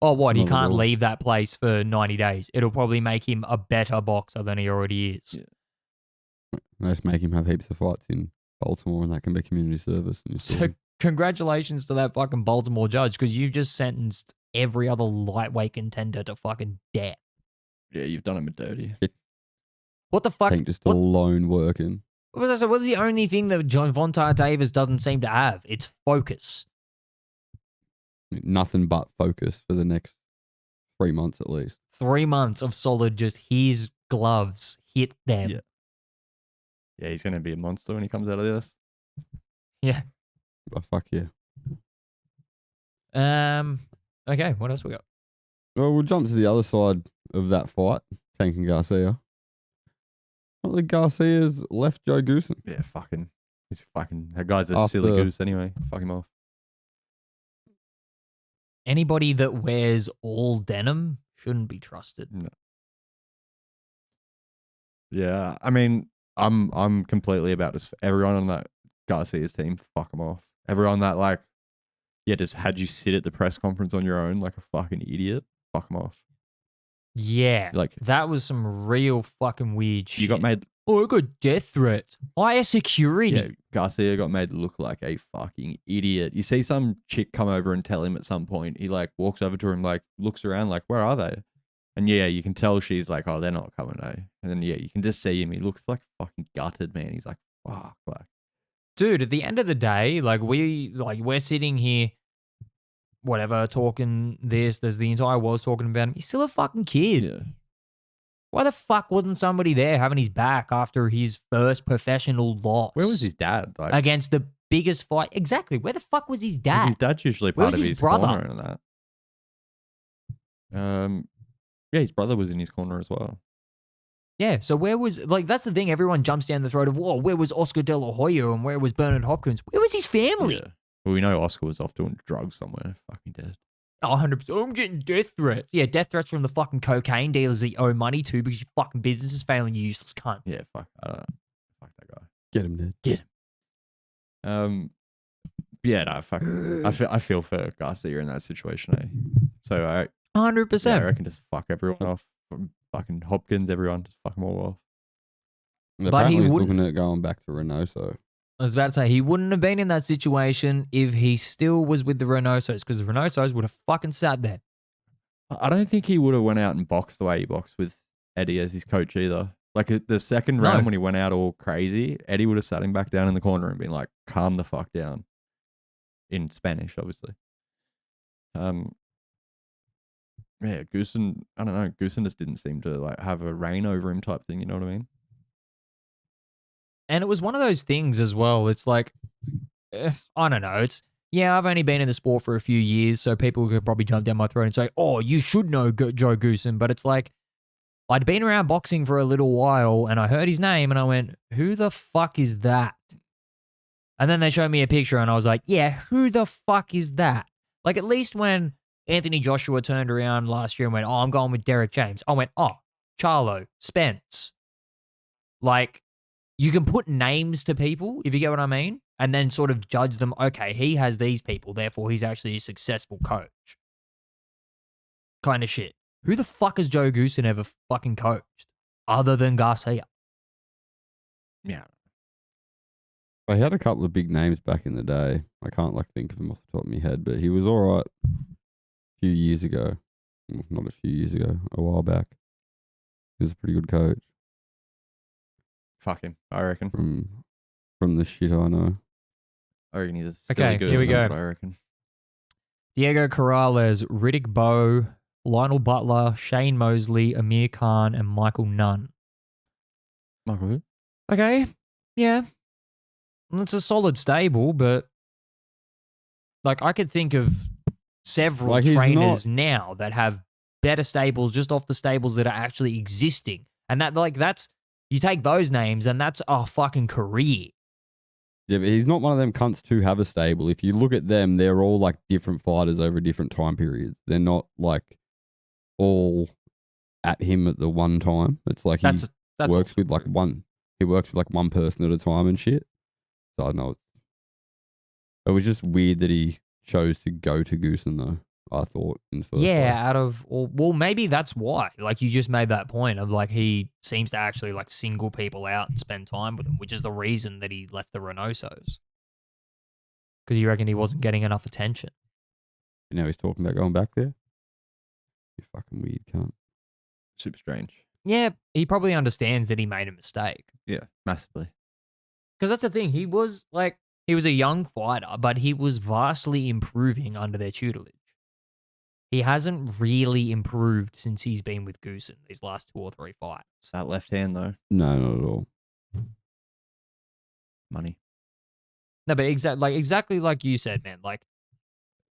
Oh, what? He Not at can't all. leave that place for 90 days. It'll probably make him a better boxer than he already is. Yeah. Let's make him have heaps of fights in Baltimore and that can be community service. And So congratulations to that fucking Baltimore judge, because you've just sentenced every other lightweight contender to fucking death. Yeah, you've done him a dirty. What the fuck? Tank just What, alone working. what's the only thing that Vontae Davis doesn't seem to have? It's focus. Nothing but focus for the next 3 months at least. 3 months of solid, just his gloves hit them. Yeah. Yeah, he's going to be a monster when he comes out of this. Yeah. Oh, fuck yeah. Okay, what else we got? Well, we'll jump to the other side of that fight, Tank and Garcia. Not that Garcia's left Joe Goosen. Yeah, fucking. That guy's a After- silly goose anyway. Fuck him off. Anybody that wears all denim shouldn't be trusted. No. Yeah, I mean, I'm completely about this. Everyone on that Garcia's team, fuck him off. Everyone that just had you sit at the press conference on your own like a fucking idiot, fuck him off. Yeah, Like, that was some real fucking weird shit. you got made. Oh, I got death threats. Higher security. Yeah, Garcia got made to look like a fucking idiot. You see some chick come over and tell him at some point. He walks over to him, looks around, where are they? And yeah, you can tell she's like, oh, they're not coming, eh? And then yeah, you can just see him. He looks like fucking gutted, man. He's like, fuck, Dude, at the end of the day, we're sitting here, whatever, talking this. There's the entire world talking about him. He's still a fucking kid. Yeah. Why the fuck wasn't somebody there having his back after his first professional loss? Where was his dad? Against the biggest fight? Exactly. Where the fuck was his dad? His dad's usually Where part was of his his brother? corner and that. Yeah, his brother was in his corner as well. Yeah, so where was, that's the thing, everyone jumps down the throat of, whoa, where was Oscar De La Hoya and where was Bernard Hopkins? Where was his family? Yeah. Well, we know Oscar was off doing drugs somewhere. Fucking dead. Oh, 100%. I'm getting death threats. Yeah, death threats from the fucking cocaine dealers that you owe money to because your fucking business is failing, you useless cunt. Yeah, fuck. Fuck that guy. Get him, Ned. Get him. Yeah, no, fuck. I feel for Garcia in that situation, eh? So I 100%. Yeah, I reckon just fuck everyone off. fucking Hopkins, everyone, just fuck them all off. And But he apparently he's wouldn't- looking at going back to Reynoso. I was about to say, he wouldn't have been in that situation if he still was with the Reynosos, because the Reynosos would have fucking sat there. I don't think he would have went out and boxed the way he boxed with Eddie as his coach either. Like the second No. round when he went out all crazy, Eddie would have sat him back down in the corner and been like, calm the fuck down. In Spanish, obviously. Yeah, Goosen, I don't know, Goosen just didn't seem to like have a reign over him type thing, you know what I mean? And it was one of those things as well. It's like, I don't know. Yeah, I've only been in the sport for a few years, so people could probably jump down my throat and say, oh, you should know Joe Goosen. But it's like, I'd been around boxing for a little while and I heard his name and I went, who the fuck is that? And then they showed me a picture and I was like, yeah, who the fuck is that? Like, at least when Anthony Joshua turned around last year and went, oh, I'm going with Derek James, I went, oh, Charlo, Spence. Like, you can put names to people, if you get what I mean, and then sort of judge them. Okay, he has these people, therefore he's actually a successful coach. Kind of shit. Who the fuck has Joe Goosen ever fucking coached other than Garcia? Yeah. I had a couple of big names back in the day. I can't like think of them off the top of my head, but he was all right a few years ago. Well, not a few years ago, a while back. He was a pretty good coach. Fuck him, I reckon. From the shit I know. I reckon he's a Okay, silly here we goose, that's go. what I reckon. Diego Corrales, Riddick Bowe, Lionel Butler, Shane Mosley, Amir Khan, and Michael Nunn. Michael who? Okay, yeah. It's a solid stable, but like I could think of several Like, he's trainers now that have better stables just off the stables that are actually existing. And that's, you take those names and that's a fucking career. Yeah, but he's not one of them cunts to have a stable. If you look at them, they're all like different fighters over different time periods. They're not like all at him at the one time. It's like he That's works also with like true. one. He works with like one person at a time and shit. So I know it was just weird that he chose to go to Goosen though. I thought in the first place. Well, maybe that's why. Like you just made that point of like he seems to actually like single people out and spend time with them, which is the reason that he left the Reynosos. Because he reckoned he wasn't getting enough attention. And now he's talking about going back there. You fucking weird cunt. Super strange. Yeah, he probably understands that he made a mistake. Yeah, massively. Because that's the thing. He was a young fighter, but he was vastly improving under their tutelage. He hasn't really improved since he's been with Goosen these last 2 or 3 fights. That left hand though, No, not at all. money. No, but exactly like you said, man. Like,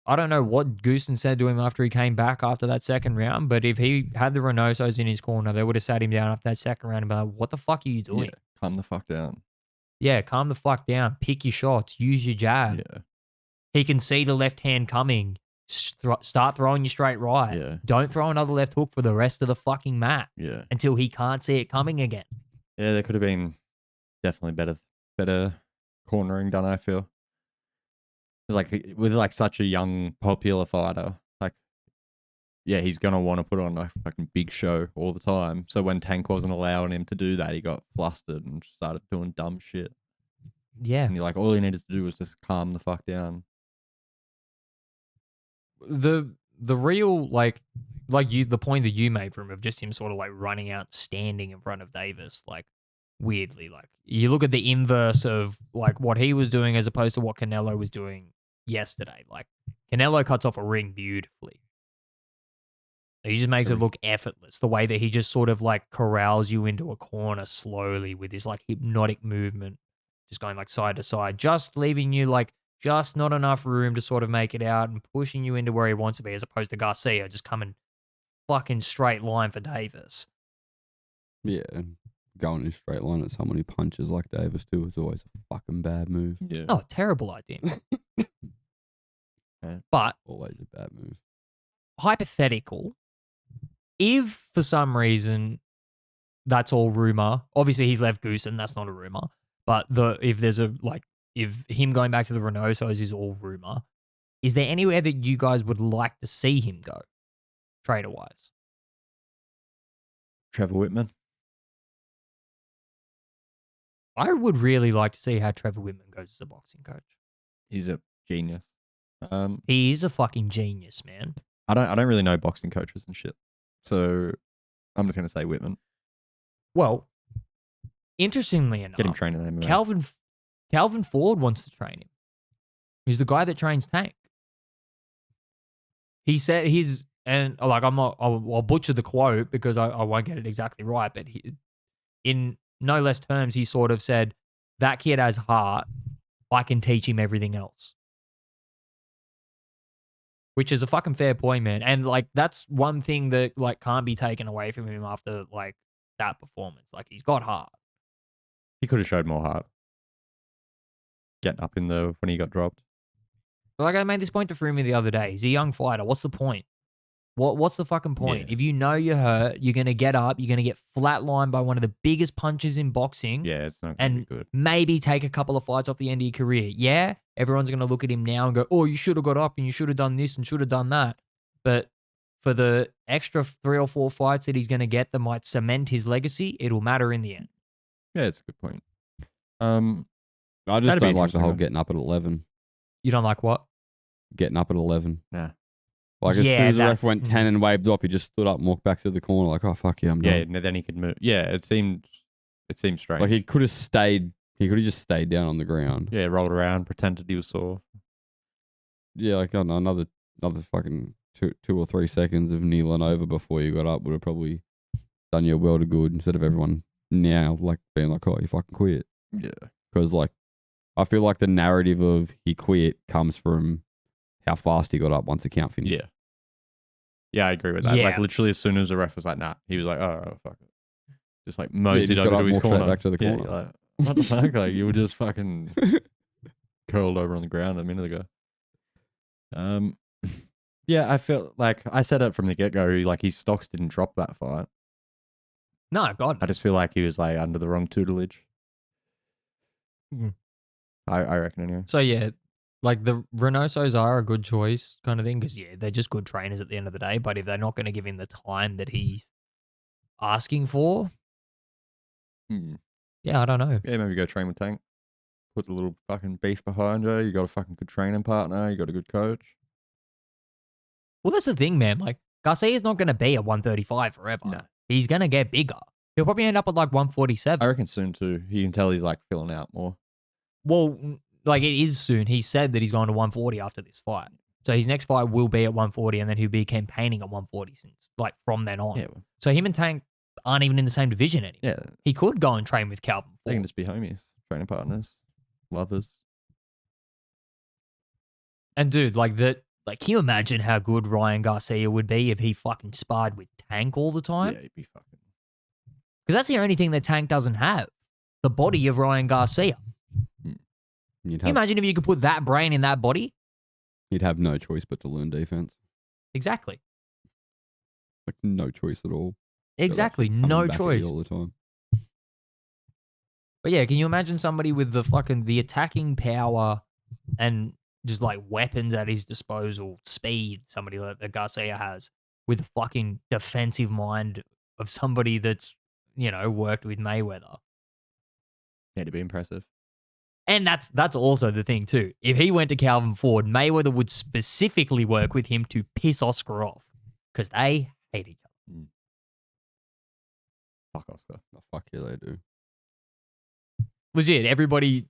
I don't know what Goosen said to him after he came back after that second round, but if he had the Reynosos in his corner, they would have sat him down after that second round and been like, what the fuck are you doing? Yeah, calm the fuck down. Yeah, calm the fuck down. Pick your shots. Use your jab. Yeah. He can see the left hand coming. Start throwing your straight right. Yeah. Don't throw another left hook for the rest of the fucking match Yeah. until he can't see it coming again. Yeah, there could have been definitely better cornering done, I feel. Like with like such a young popular fighter, like yeah, he's gonna want to put on a fucking big show all the time. So when Tank wasn't allowing him to do that, he got flustered and started doing dumb shit. Yeah. And you're like, all he needed to do was just calm the fuck down. The real like you, the point that you made from of just him sort of like running out, standing in front of Davis, like weirdly, like you look at the inverse of like what he was doing as opposed to what Canelo was doing yesterday. Like Canelo cuts off a ring beautifully. He just makes it look effortless. The way that he just sort of like corrals you into a corner slowly with his like hypnotic movement, just going like side to side, just leaving you like just not enough room to sort of make it out and pushing you into where he wants to be, as opposed to Garcia just coming fucking straight line for Davis. Yeah, and going in a straight line at someone who punches like Davis too is always a fucking bad move. Yeah. Oh, terrible idea. Yeah. But Always a bad move. hypothetical, if for some reason that's all rumor, obviously he's left Goosen, that's not a rumor. But if him going back to the Reynosos is all rumor, is there anywhere that you guys would like to see him go, trader wise? Trevor Whitman. I would really like to see how Trevor Whitman goes as a boxing coach. He's a genius. He is a fucking genius, man. I don't really know boxing coaches and shit, so I'm just gonna say Whitman. Well, interestingly enough, Get him training in MMA. Calvin Ford wants to train him. He's the guy that trains Tank. He said I'll butcher the quote because I won't get it exactly right, but in no less terms, he sort of said, that kid has heart. I can teach him everything else. Which is a fucking fair point, man. And like, that's one thing that like can't be taken away from him after like that performance. Like, he's got heart. He could have showed more heart. Getting up when he got dropped. But like I made this point to Fumi the other day. He's a young fighter. What's the point? What's the fucking point? Yeah. If you know you're hurt, you're going to get up, you're going to get flatlined by one of the biggest punches in boxing. Yeah, it's not going to be good. Maybe take a couple of fights off the end of your career. Yeah, everyone's going to look at him now and go, oh, you should have got up and you should have done this and should have done that. But for the extra 3 or 4 fights that he's going to get that might cement his legacy, it'll matter in the end. Yeah, it's a good point. I just don't like the whole getting up at 11. You don't like what? Getting up at 11. Nah. Like, as soon as the ref went 10 and waved off, he just stood up and walked back to the corner like, oh, fuck yeah, I'm done. Yeah, and then he could move. Yeah, it seemed strange. Like, he could have just stayed down on the ground. Yeah, rolled around, pretended he was sore. Yeah, like, I don't know, another fucking 2 or 3 seconds of kneeling over before you got up would have probably done you a world of good instead of everyone now, like, being like, oh, you fucking quit. Yeah. Because, like, I feel like the narrative of he quit comes from how fast he got up once the count finished. Yeah. Yeah, I agree with that. Yeah. Like, literally, as soon as the ref was like, nah, he was like, oh, fuck it. Just like moseyed just got over up to his and walked straight corner. back to the Yeah, corner. like, what the fuck? Like, you were just fucking curled over on the ground a minute ago. Yeah, I felt like I said it from the get go. Like, his stocks didn't drop that fight. No, God. I just feel like he was like under the wrong tutelage. Mhm. I reckon anyway. So, yeah, like the Reynosos are a good choice kind of thing because, yeah, they're just good trainers at the end of the day. But if they're not going to give him the time that he's asking for, yeah, I don't know. Yeah, maybe go train with Tank. Put a little fucking beef behind you. You got a fucking good training partner. You got a good coach. Well, that's the thing, man. Like, Garcia's not going to be at 135 forever. No. He's going to get bigger. He'll probably end up at like 147. I reckon soon too. You can tell he's like filling out more. Well, like it is soon. He said that he's going to 140 after this fight. So his next fight will be at 140 and then he'll be campaigning at 140 since like from then on. Yeah. So him and Tank aren't even in the same division anymore. Yeah. He could go and train with Calvin They can Ford. just be homies, training partners, lovers. And dude, like that, like can you imagine how good Ryan Garcia would be if he fucking sparred with Tank all the time? Yeah, he'd be fucking. Because that's the only thing that Tank doesn't have. The body of Ryan Garcia. You'd Can you imagine if you could put that brain in that body? You'd have no choice but to learn defense. Exactly. Like, no choice at all. Exactly. Coming No back at you choice. all the time. But yeah, can you imagine somebody with the attacking power and just like weapons at his disposal, speed, somebody like that Garcia has, with the fucking defensive mind of somebody that's, you know, worked with Mayweather. Yeah, to be impressive. And that's also the thing too. If he went to Calvin Ford, Mayweather would specifically work with him to piss Oscar off because they hate each other. Fuck Oscar. Oh, fuck yeah, they do. Legit, everybody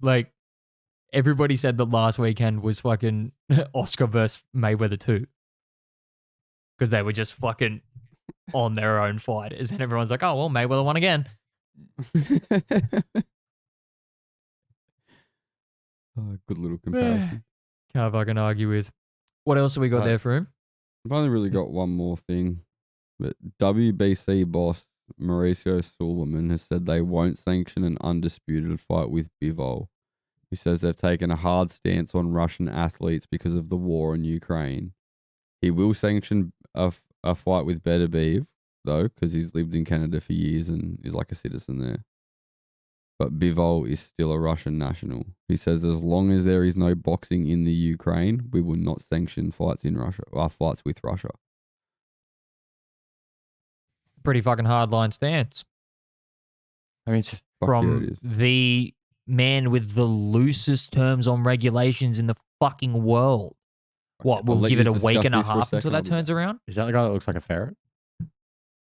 said that last weekend was fucking Oscar versus Mayweather too. Because they were just fucking on their own fighters. And everyone's like, oh, well, Mayweather won again. Good little comparison. Can't fucking argue with. What else have we got Right. there for him? I've only really got one more thing. But WBC boss Mauricio Sulaiman has said they won't sanction an undisputed fight with Bivol. He says they've taken a hard stance on Russian athletes because of the war in Ukraine. He will sanction a fight with Beterbiev, though, because he's lived in Canada for years and is like a citizen there. But Bivol is still a Russian national. He says as long as there is no boxing in the Ukraine, we will not sanction fights in Russia, fights with Russia. Pretty fucking hardline stance I mean, Fuck yeah, it from is. the man with the loosest terms on regulations in the fucking world. What, I'll we'll let give it you a week discuss and a this for a half until second, that I'll be turns back. around? is that the guy that looks like a ferret?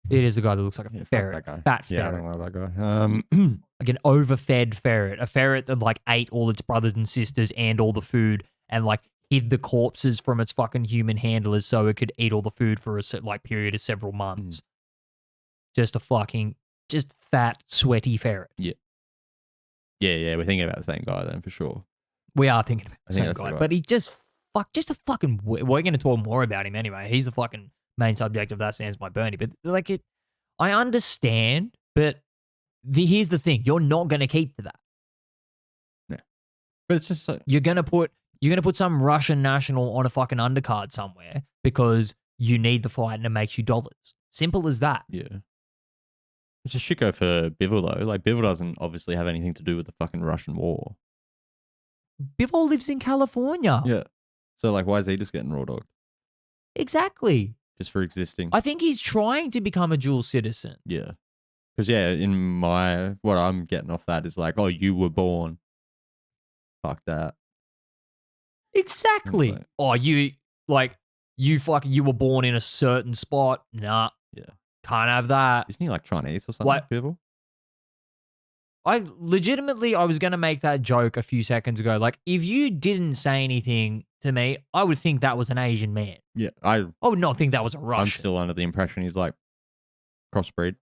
It is the guy that looks like a Yeah, fuck ferret. that guy. Fat Yeah, I ferret. don't like that guy. Like an overfed ferret. A ferret that like ate all its brothers and sisters and all the food and like hid the corpses from its fucking human handlers so it could eat all the food for a like period of several months. Just fat, sweaty ferret. Yeah, we're thinking about the same guy then for sure. We are thinking about I the think same that's the guy, guy. but he just a fucking. We're going to talk more about him anyway. He's the fucking main subject of That Stands My Bernie. But like I understand, but here's the thing: you're not going to keep to that. But it's just so, You're going to put some Russian national on a fucking undercard somewhere because you need the fight and it makes you dollars. Simple as that. yeah. It's a shit go for Bivol though. Like Bivol doesn't obviously have anything to do with the fucking Russian war. Bivol lives in California. Yeah. So like, why is he just getting raw dogged? Exactly. Just for existing? I think he's trying to become a dual citizen. Yeah. Because yeah, what I'm getting off that is like, oh, you were born. Fuck that. Exactly. like- Oh, you were born in a certain spot. Nah. Yeah. Can't have that. Isn't he like Chinese or something? What? Bivol? I was going to make that joke a few seconds ago. Like, if you didn't say anything to me, I would think that was an Asian man. Yeah. I would not think that was a Russian. I'm still under the impression he's like crossbreed.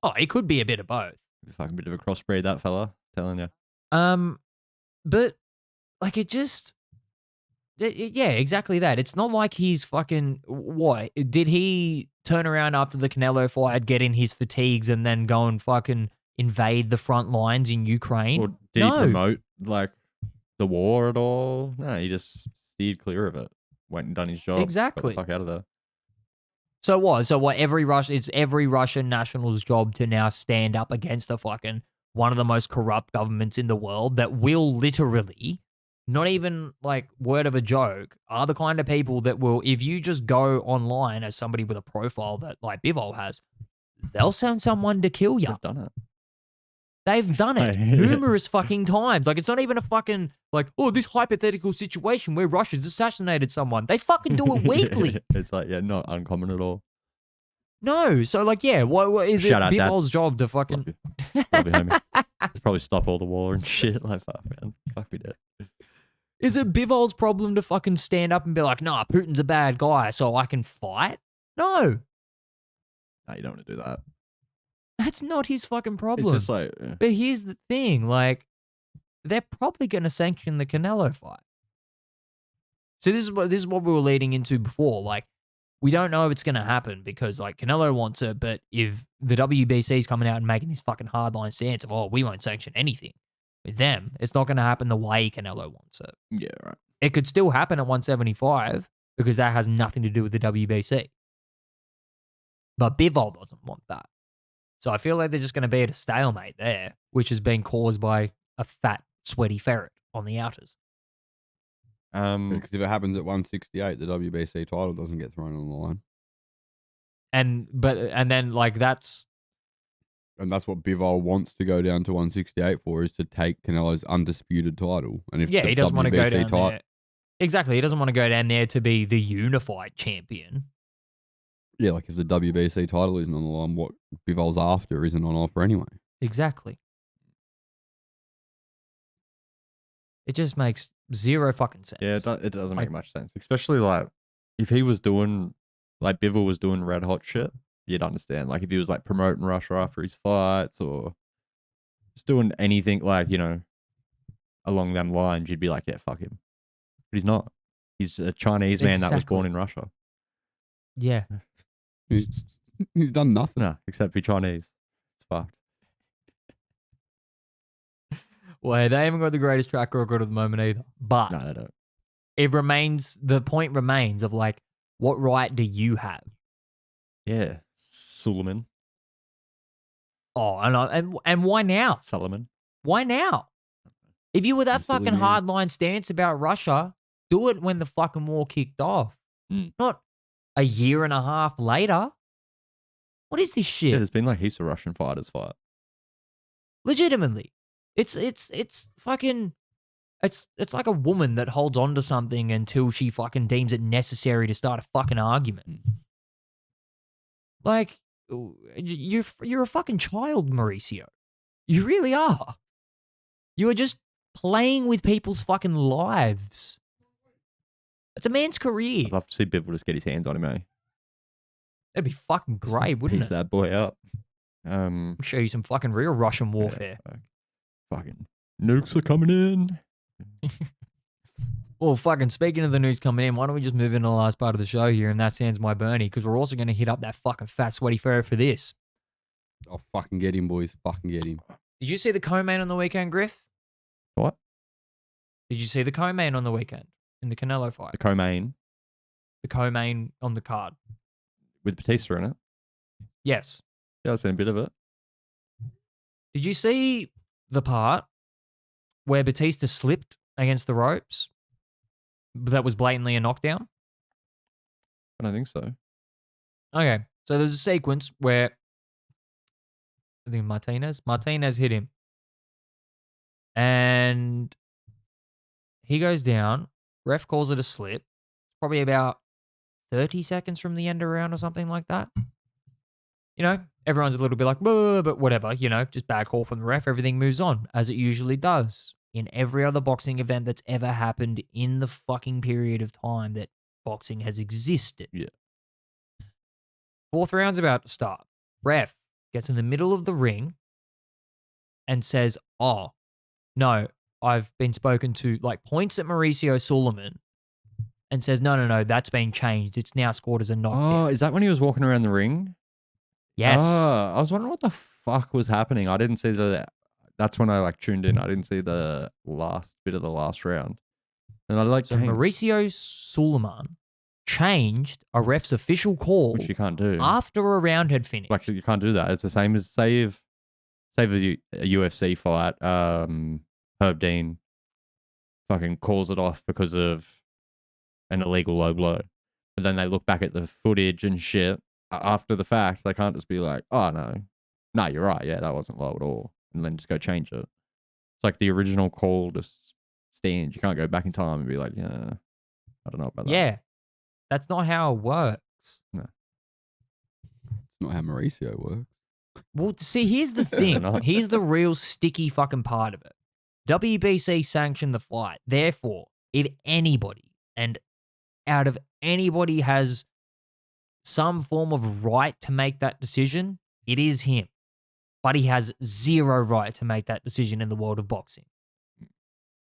Oh, it could be a bit of both. Fucking bit of a crossbreed, that fella. Telling you. But like yeah, exactly that. It's not like he's fucking what? Did he turn around after the Canelo fight, get in his fatigues, and then go and fucking invade the front lines in Ukraine? Or did No. he promote like the war at all? No, he just steered clear of it. Went and done his job. Exactly. Got the fuck out of there. So what? It's every Russian national's job to now stand up against one of the most corrupt governments in the world that will literally, not even like word of a joke, are the kind of people that will, if you just go online as somebody with a profile that like Bivol has, they'll send someone to kill you. They've done it. They've done it numerous fucking times. Like, it's not even a fucking, like, oh, this hypothetical situation where Russia's assassinated someone. They fucking do it weekly. It's like, yeah, not uncommon at all. No. So, like, yeah, what is Shout it out, Dad. Bivol's job to fucking... Love you. Love you, homie. Just probably stop all the war and shit. Like, fuck, man. Fuck me dead. Is it Bivol's problem to fucking stand up and be like, nah, Putin's a bad guy, so I can fight? No. No, you don't want to do that. That's not his fucking problem. It's just like, yeah. But here's the thing, like, they're probably going to sanction the Canelo fight. So this is what we were leading into before. Like, we don't know if it's going to happen because, like, Canelo wants it, but if the WBC is coming out and making this fucking hardline stance of, oh, we won't sanction anything with them, it's not going to happen the way Canelo wants it. Yeah, right. It could still happen at 175 because that has nothing to do with the WBC. But Bivol doesn't want that. So I feel like they're just going to be at a stalemate there, which has been caused by a fat, sweaty ferret on the outers. Because if it happens at 168, the WBC title doesn't get thrown on the line. And then like that's And that's what Bivol wants to go down to 168 for, is to take Canelo's undisputed title. And if yeah, the he doesn't want to go WBC down there. Exactly, he doesn't want to go down there to be the unified champion. Yeah, like if the WBC title isn't on the line, what Bivol's after isn't on offer anyway. Exactly. It just makes zero fucking sense. Yeah, it doesn't make Like- much sense. Especially like if he was doing, like Bivol was doing red hot shit, you'd understand. Like if he was like promoting Russia after his fights or just doing anything like, you know, along them lines, you'd be like, yeah, fuck him. But he's not. He's a Chinese man that was born in Russia. Yeah. He's done nothing. No, except be Chinese. It's fucked. Well, they haven't got the greatest track record at the moment either. But No, they don't. the point remains of like, what right do you have? Yeah. Sulaiman. Oh, and why now? Sulaiman. Why now? If you were that I'm silly, fucking man. hardline stance about Russia, do it when the fucking war kicked off. Mm. Not a year and a half later. What is this shit? Yeah, there's been like heaps of Russian fighters fight. Legitimately. It's fucking it's like a woman that holds on to something until she fucking deems it necessary to start a fucking argument. Like you're a fucking child, Mauricio. You really are. You are just playing with people's fucking lives. It's a man's career. I'd love to see Bivol just get his hands on him, eh? That'd be fucking great, wouldn't Piece it? that boy up. Show you some fucking real Russian warfare. Yeah, fucking nukes are coming in. Well, fucking speaking of the news coming in, why don't we just move into the last part of the show here, and that sounds my Bernie, because we're also going to hit up that fucking fat, sweaty ferret for this. Oh, fucking get him, boys. Fucking get him. Did you see the co-main on the weekend, Griff? What? Did you see the co-main on the weekend in the Canelo fight? The co-main The co-main on the card. with Batista in it. Yes. Yeah, I've seen a bit of it. Did you see the part where Batista slipped against the ropes? That was blatantly a knockdown? I don't think so. Okay. So there's a sequence where I think Martinez hit him. And he goes down. Ref calls it a slip. Probably about 30 seconds from the end of round or something like that. You know, everyone's a little bit like, but whatever, you know, just bad call from the ref. Everything moves on, as it usually does in every other boxing event that's ever happened in the fucking period of time that boxing has existed. Yeah. Fourth round's about to start. Ref gets in the middle of the ring and says, oh, no, I've been spoken to, like points at Mauricio Sulaiman and says, no, that's been changed. It's now scored as a knockdown. Oh, is that when he was walking around the ring? Yes. Oh, I was wondering what the fuck was happening. I didn't see that's when I like tuned in. I didn't see the last bit of the last round. And I like So Mauricio Sulaiman changed a ref's official call which you can't do. after a round had finished. Like you can't do that. It's the same as save a UFC fight. Herb Dean fucking calls it off because of an illegal low blow. But then they look back at the footage and shit after the fact. They can't just be like, oh no, you're right. Yeah, that wasn't low at all. And then just go change it. It's like the original call just stands. You can't go back in time and be like, yeah, I don't know about that. Yeah. That's not how it works. No. It's not how Mauricio works. Well, see, here's the thing. not. Here's the real sticky fucking part of it. WBC sanctioned the fight. Therefore, if anybody, and out of anybody has some form of right to make that decision, it is him. But he has zero right to make that decision in the world of boxing.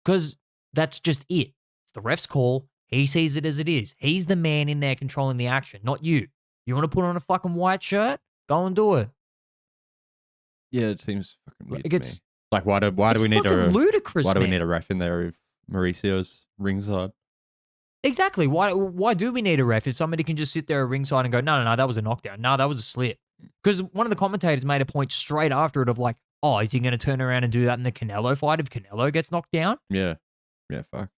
Because that's just it. It's the ref's call. He sees it as it is. He's the man in there controlling the action, not you. You want to put on a fucking white shirt? Go and do it. Yeah, it seems fucking weird. It to gets- me. Like, why do we need fucking ludicrous, why do we man. need a ref in there if Mauricio's ringside? Exactly. Why do we need a ref if somebody can just sit there at ringside and go, no, that was a knockdown. No, that was a slip. Because one of the commentators made a point straight after it of like, oh, is he going to turn around and do that in the Canelo fight if Canelo gets knocked down? Yeah, fuck.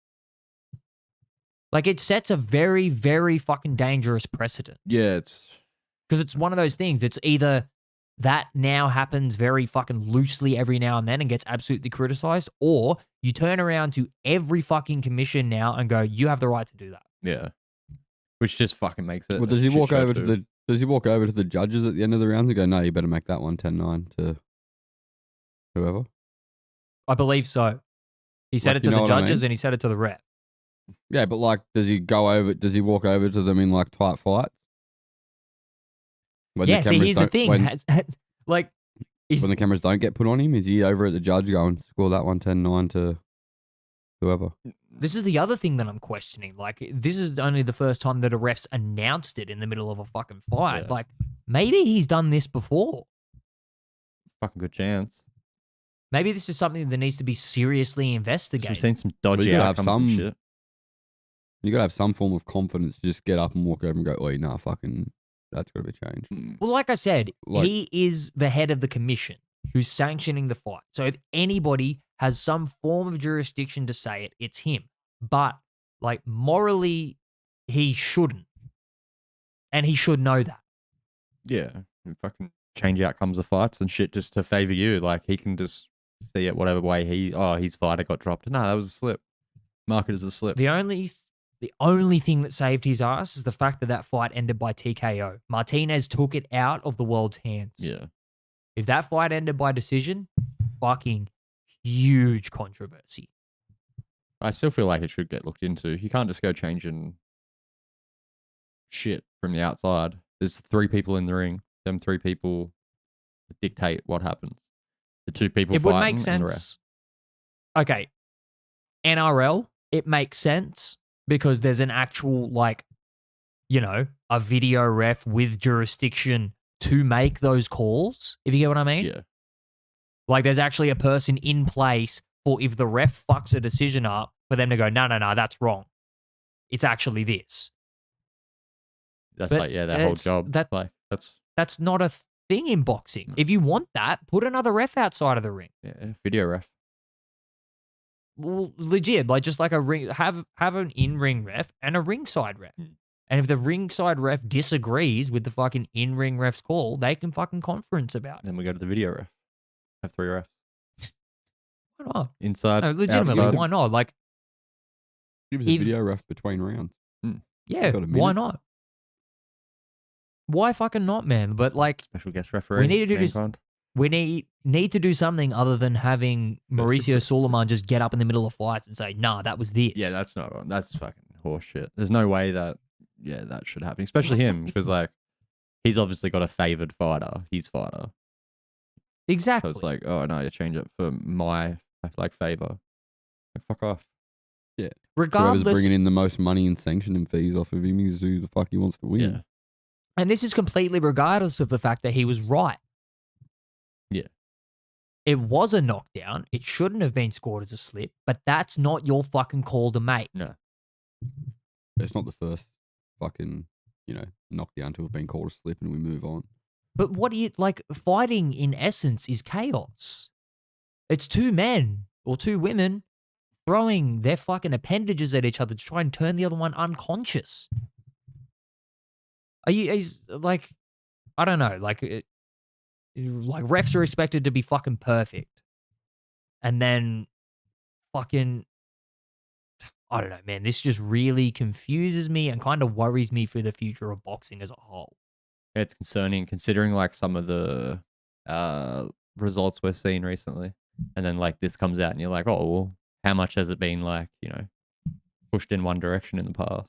Like, it sets a very, very fucking dangerous precedent. Yeah, it's Because it's one of those things. It's either that now happens very fucking loosely every now and then and gets absolutely criticized, or you turn around to every fucking commission now and go, you have the right to do that. yeah, which just fucking makes it. Well, does he walk over to the? Does he walk over to the judges at the end of the round and go, no, you better make that one 10-9 to whoever? I believe so. He said Like, it to you know the what I judges mean? and he said it to the ref. Yeah, but like, does he walk over to them in like tight fights? When Yeah, the see, cameras here's the don't- thing. When the cameras don't get put on him, is he over at the judge going, score that one 10-9 to whoever? This is the other thing that I'm questioning. Like, this is only the first time that a ref's announced it in the middle of a fucking fight. Yeah. Like, maybe he's done this before. fucking good chance. Maybe this is something that needs to be seriously We've investigated. seen some Well, dodgy you gotta have outcomes and some- shit. You got to have some form of confidence to just get up and walk over and go, oi, nah, fucking, that's got to be changed. Well, like I said, Like- he is the head of the commission who's sanctioning the fight. So if anybody has some form of jurisdiction to say it, it's him. But, like, morally, he shouldn't. And he should know that. Yeah, and fucking change outcomes of fights and shit just to favor you. Like he can just see it whatever way his fighter got dropped. No, that was a slip. Mark it as a slip. The only thing that saved his ass is the fact that fight ended by TKO. Martinez took it out of the world's hands. Yeah. If that fight ended by decision, fucking huge controversy. I still feel like it should get looked into. You can't just go changing shit from the outside. There's 3 people in the ring. Them 3 people dictate what happens. The 2 people It would fighting make and the ref. sense. Okay. NRL, it makes sense because there's an actual, like, you know, a video ref with jurisdiction to make those calls, if you get what I mean. Yeah. Like, there's actually a person in place for if the ref fucks a decision up, for them to go, no, that's wrong. It's actually this. That's But like, yeah, that whole job. That's not a thing in boxing. If you want that, put another ref outside of the ring. Yeah, video ref. Well, legit, like just like a ring, have an in-ring ref and a ringside ref. And if the ringside ref disagrees with the fucking in-ring ref's call, they can fucking conference about it. Then we go to the video ref. Have 3 refs. Why not? Inside, No, legitimately, outside. why not? Like, Give us a video ref between rounds. yeah, Got a why minute. not? Why fucking not, man? But like, Special guest referee. need to do this- Mankind. we need to do something other than having Mauricio Sulaiman just get up in the middle of fights and say, nah, that was this. Yeah, that's not on. That's fucking horseshit. There's no way that, that should happen. Especially him, because like, he's obviously got a favored fighter. His fighter. So exactly. it's like, oh no, you change it for my like favor. Like, fuck off. Whoever's Regardless, bringing in the most money and sanctioning fees off of him is who the fuck he wants to win. Yeah. and this is completely regardless of the fact that he was right. Yeah. It was a knockdown. It shouldn't have been scored as a slip, but that's not your fucking call to make. No. It's not the first fucking, knockdown to have been called a slip and we move on. But what do you like? Fighting in essence is chaos. It's 2 men or 2 women throwing their fucking appendages at each other to try and turn the other one unconscious. He's like, I don't know, like refs are expected to be fucking perfect. And then fucking, I don't know, man, this just really confuses me and kind of worries me for the future of boxing as a whole. It's concerning considering like some of the results we're seeing recently. And then like this comes out and you're like, oh, well, how much has it been like, pushed in one direction in the past?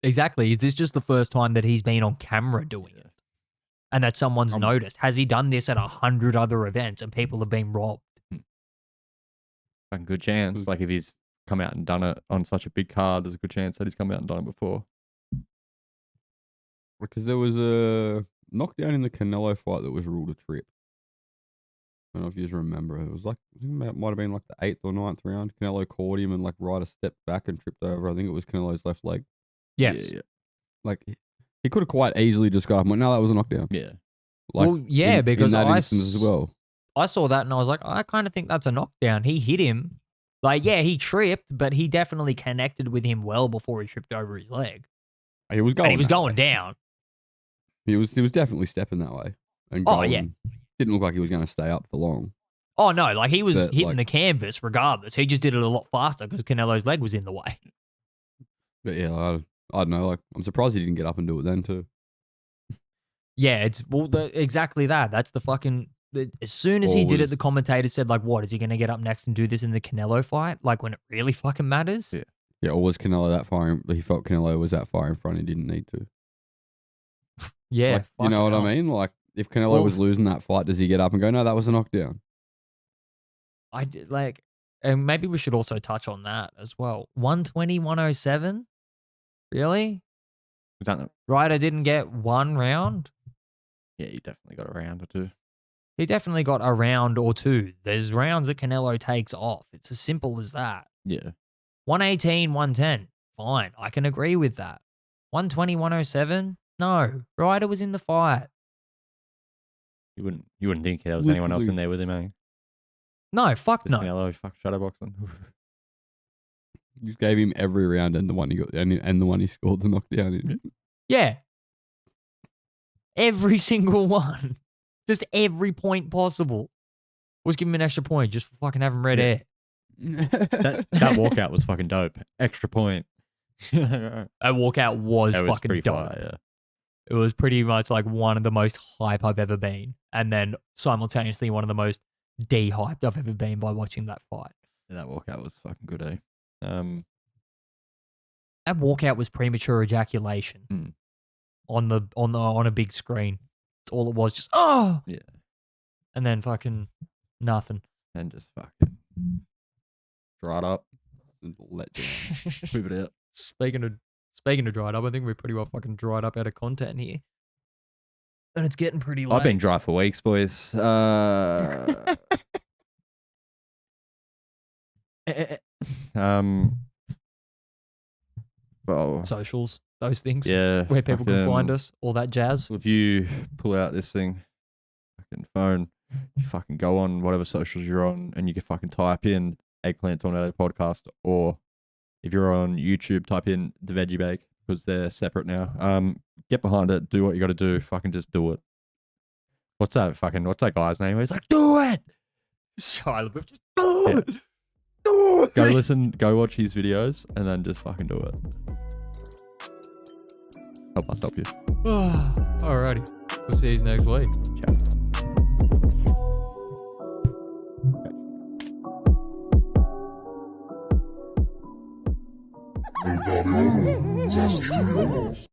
Exactly. Is this just the first time that he's been on camera doing it? And that someone's noticed? Has he done this at 100 other events and people have been robbed? Fucking good chance. Like if he's come out and done it on such a big card, there's a good chance that he's come out and done it before. Because there was a knockdown in the Canelo fight that was ruled a trip. I don't know if you just remember. It was like, I think it might have been like the 8th or 9th round. Canelo caught him and like Ryder stepped back and tripped over. I think it was Canelo's left leg. Yes. Yeah. Like, he could have quite easily just got up and went, no, that was a knockdown. Yeah. Like, Well, yeah, because in that I instance as well. I saw that and I was like, I kind of think that's a knockdown. He hit him. Like, yeah, he tripped, but he definitely connected with him well before he tripped over his leg. He was going. And he was that going way. down. He was definitely stepping that way. And Oh, going. yeah. Didn't look like he was going to stay up for long. Oh, no, like he was But, hitting like- the canvas regardless. He just did it a lot faster because Canelo's leg was in the way. But yeah, I don't know. Like, I'm surprised he didn't get up and do it then too. Yeah, it's exactly that. That's the fucking. As soon as he did it, Always. the commentator said, like, what? Is he going to get up next and do this in the Canelo fight? Like, when it really fucking matters? Yeah. Yeah, or was Canelo that far? He felt Canelo was that far in front. He didn't need to. Yeah. Like, you know what fucking I hell. mean? Like, if Canelo Well- was losing that fight, does he get up and go, no, that was a knockdown? I did, like, and maybe we should also touch on that as well. 120, 107? Really? We've done it. Ryder didn't get 1 round? Yeah, you definitely got a round or 2. He definitely got a round or 2. There's rounds that Canelo takes off. It's as simple as that. Yeah. 118, 110. Fine. I can agree with that. 120, 107? No. Ryder was in the fight. You wouldn't think there was anyone else in there with him, eh? No, fuck Just no. Canelo, fuck shadowboxing. You gave him every round and the one he got and the one he scored the knockdown in. Yeah. Every single one. Just every point possible was giving him an extra point just for fucking having red hair. That walkout was fucking dope. Extra point. That walkout was That was fucking pretty dope. fire, yeah. It was pretty much like one of the most hype I've ever been. And then simultaneously one of the most de-hyped I've ever been by watching that fight. That walkout was fucking good, eh? That walkout was premature ejaculation on a big screen. That's all it was. Just Yeah. and then fucking nothing. And just fucking dried up. Let down. Move it out. Speaking of dried up, I think we're pretty well fucking dried up out of content here. And it's getting pretty late. I've been dry for weeks, boys. Well, Socials, those things. yeah. Where people can find fucking- us, all that jazz. If you pull out this thing, fucking phone, you fucking go on whatever socials you're on, and you can fucking type in Eggplant Tornado Podcast, or if you're on YouTube, type in the Veggie Bake because they're separate now. Get behind it, do what you got to do, fucking just do it. What's that guy's name? He's like, do it. Shia LaBeouf, just do Yeah. it. Do it. Go watch his videos, and then just fucking do it. Help us help you. Alrighty. We'll see you next week. Ciao. Ey, Damiano, sagst du Studios?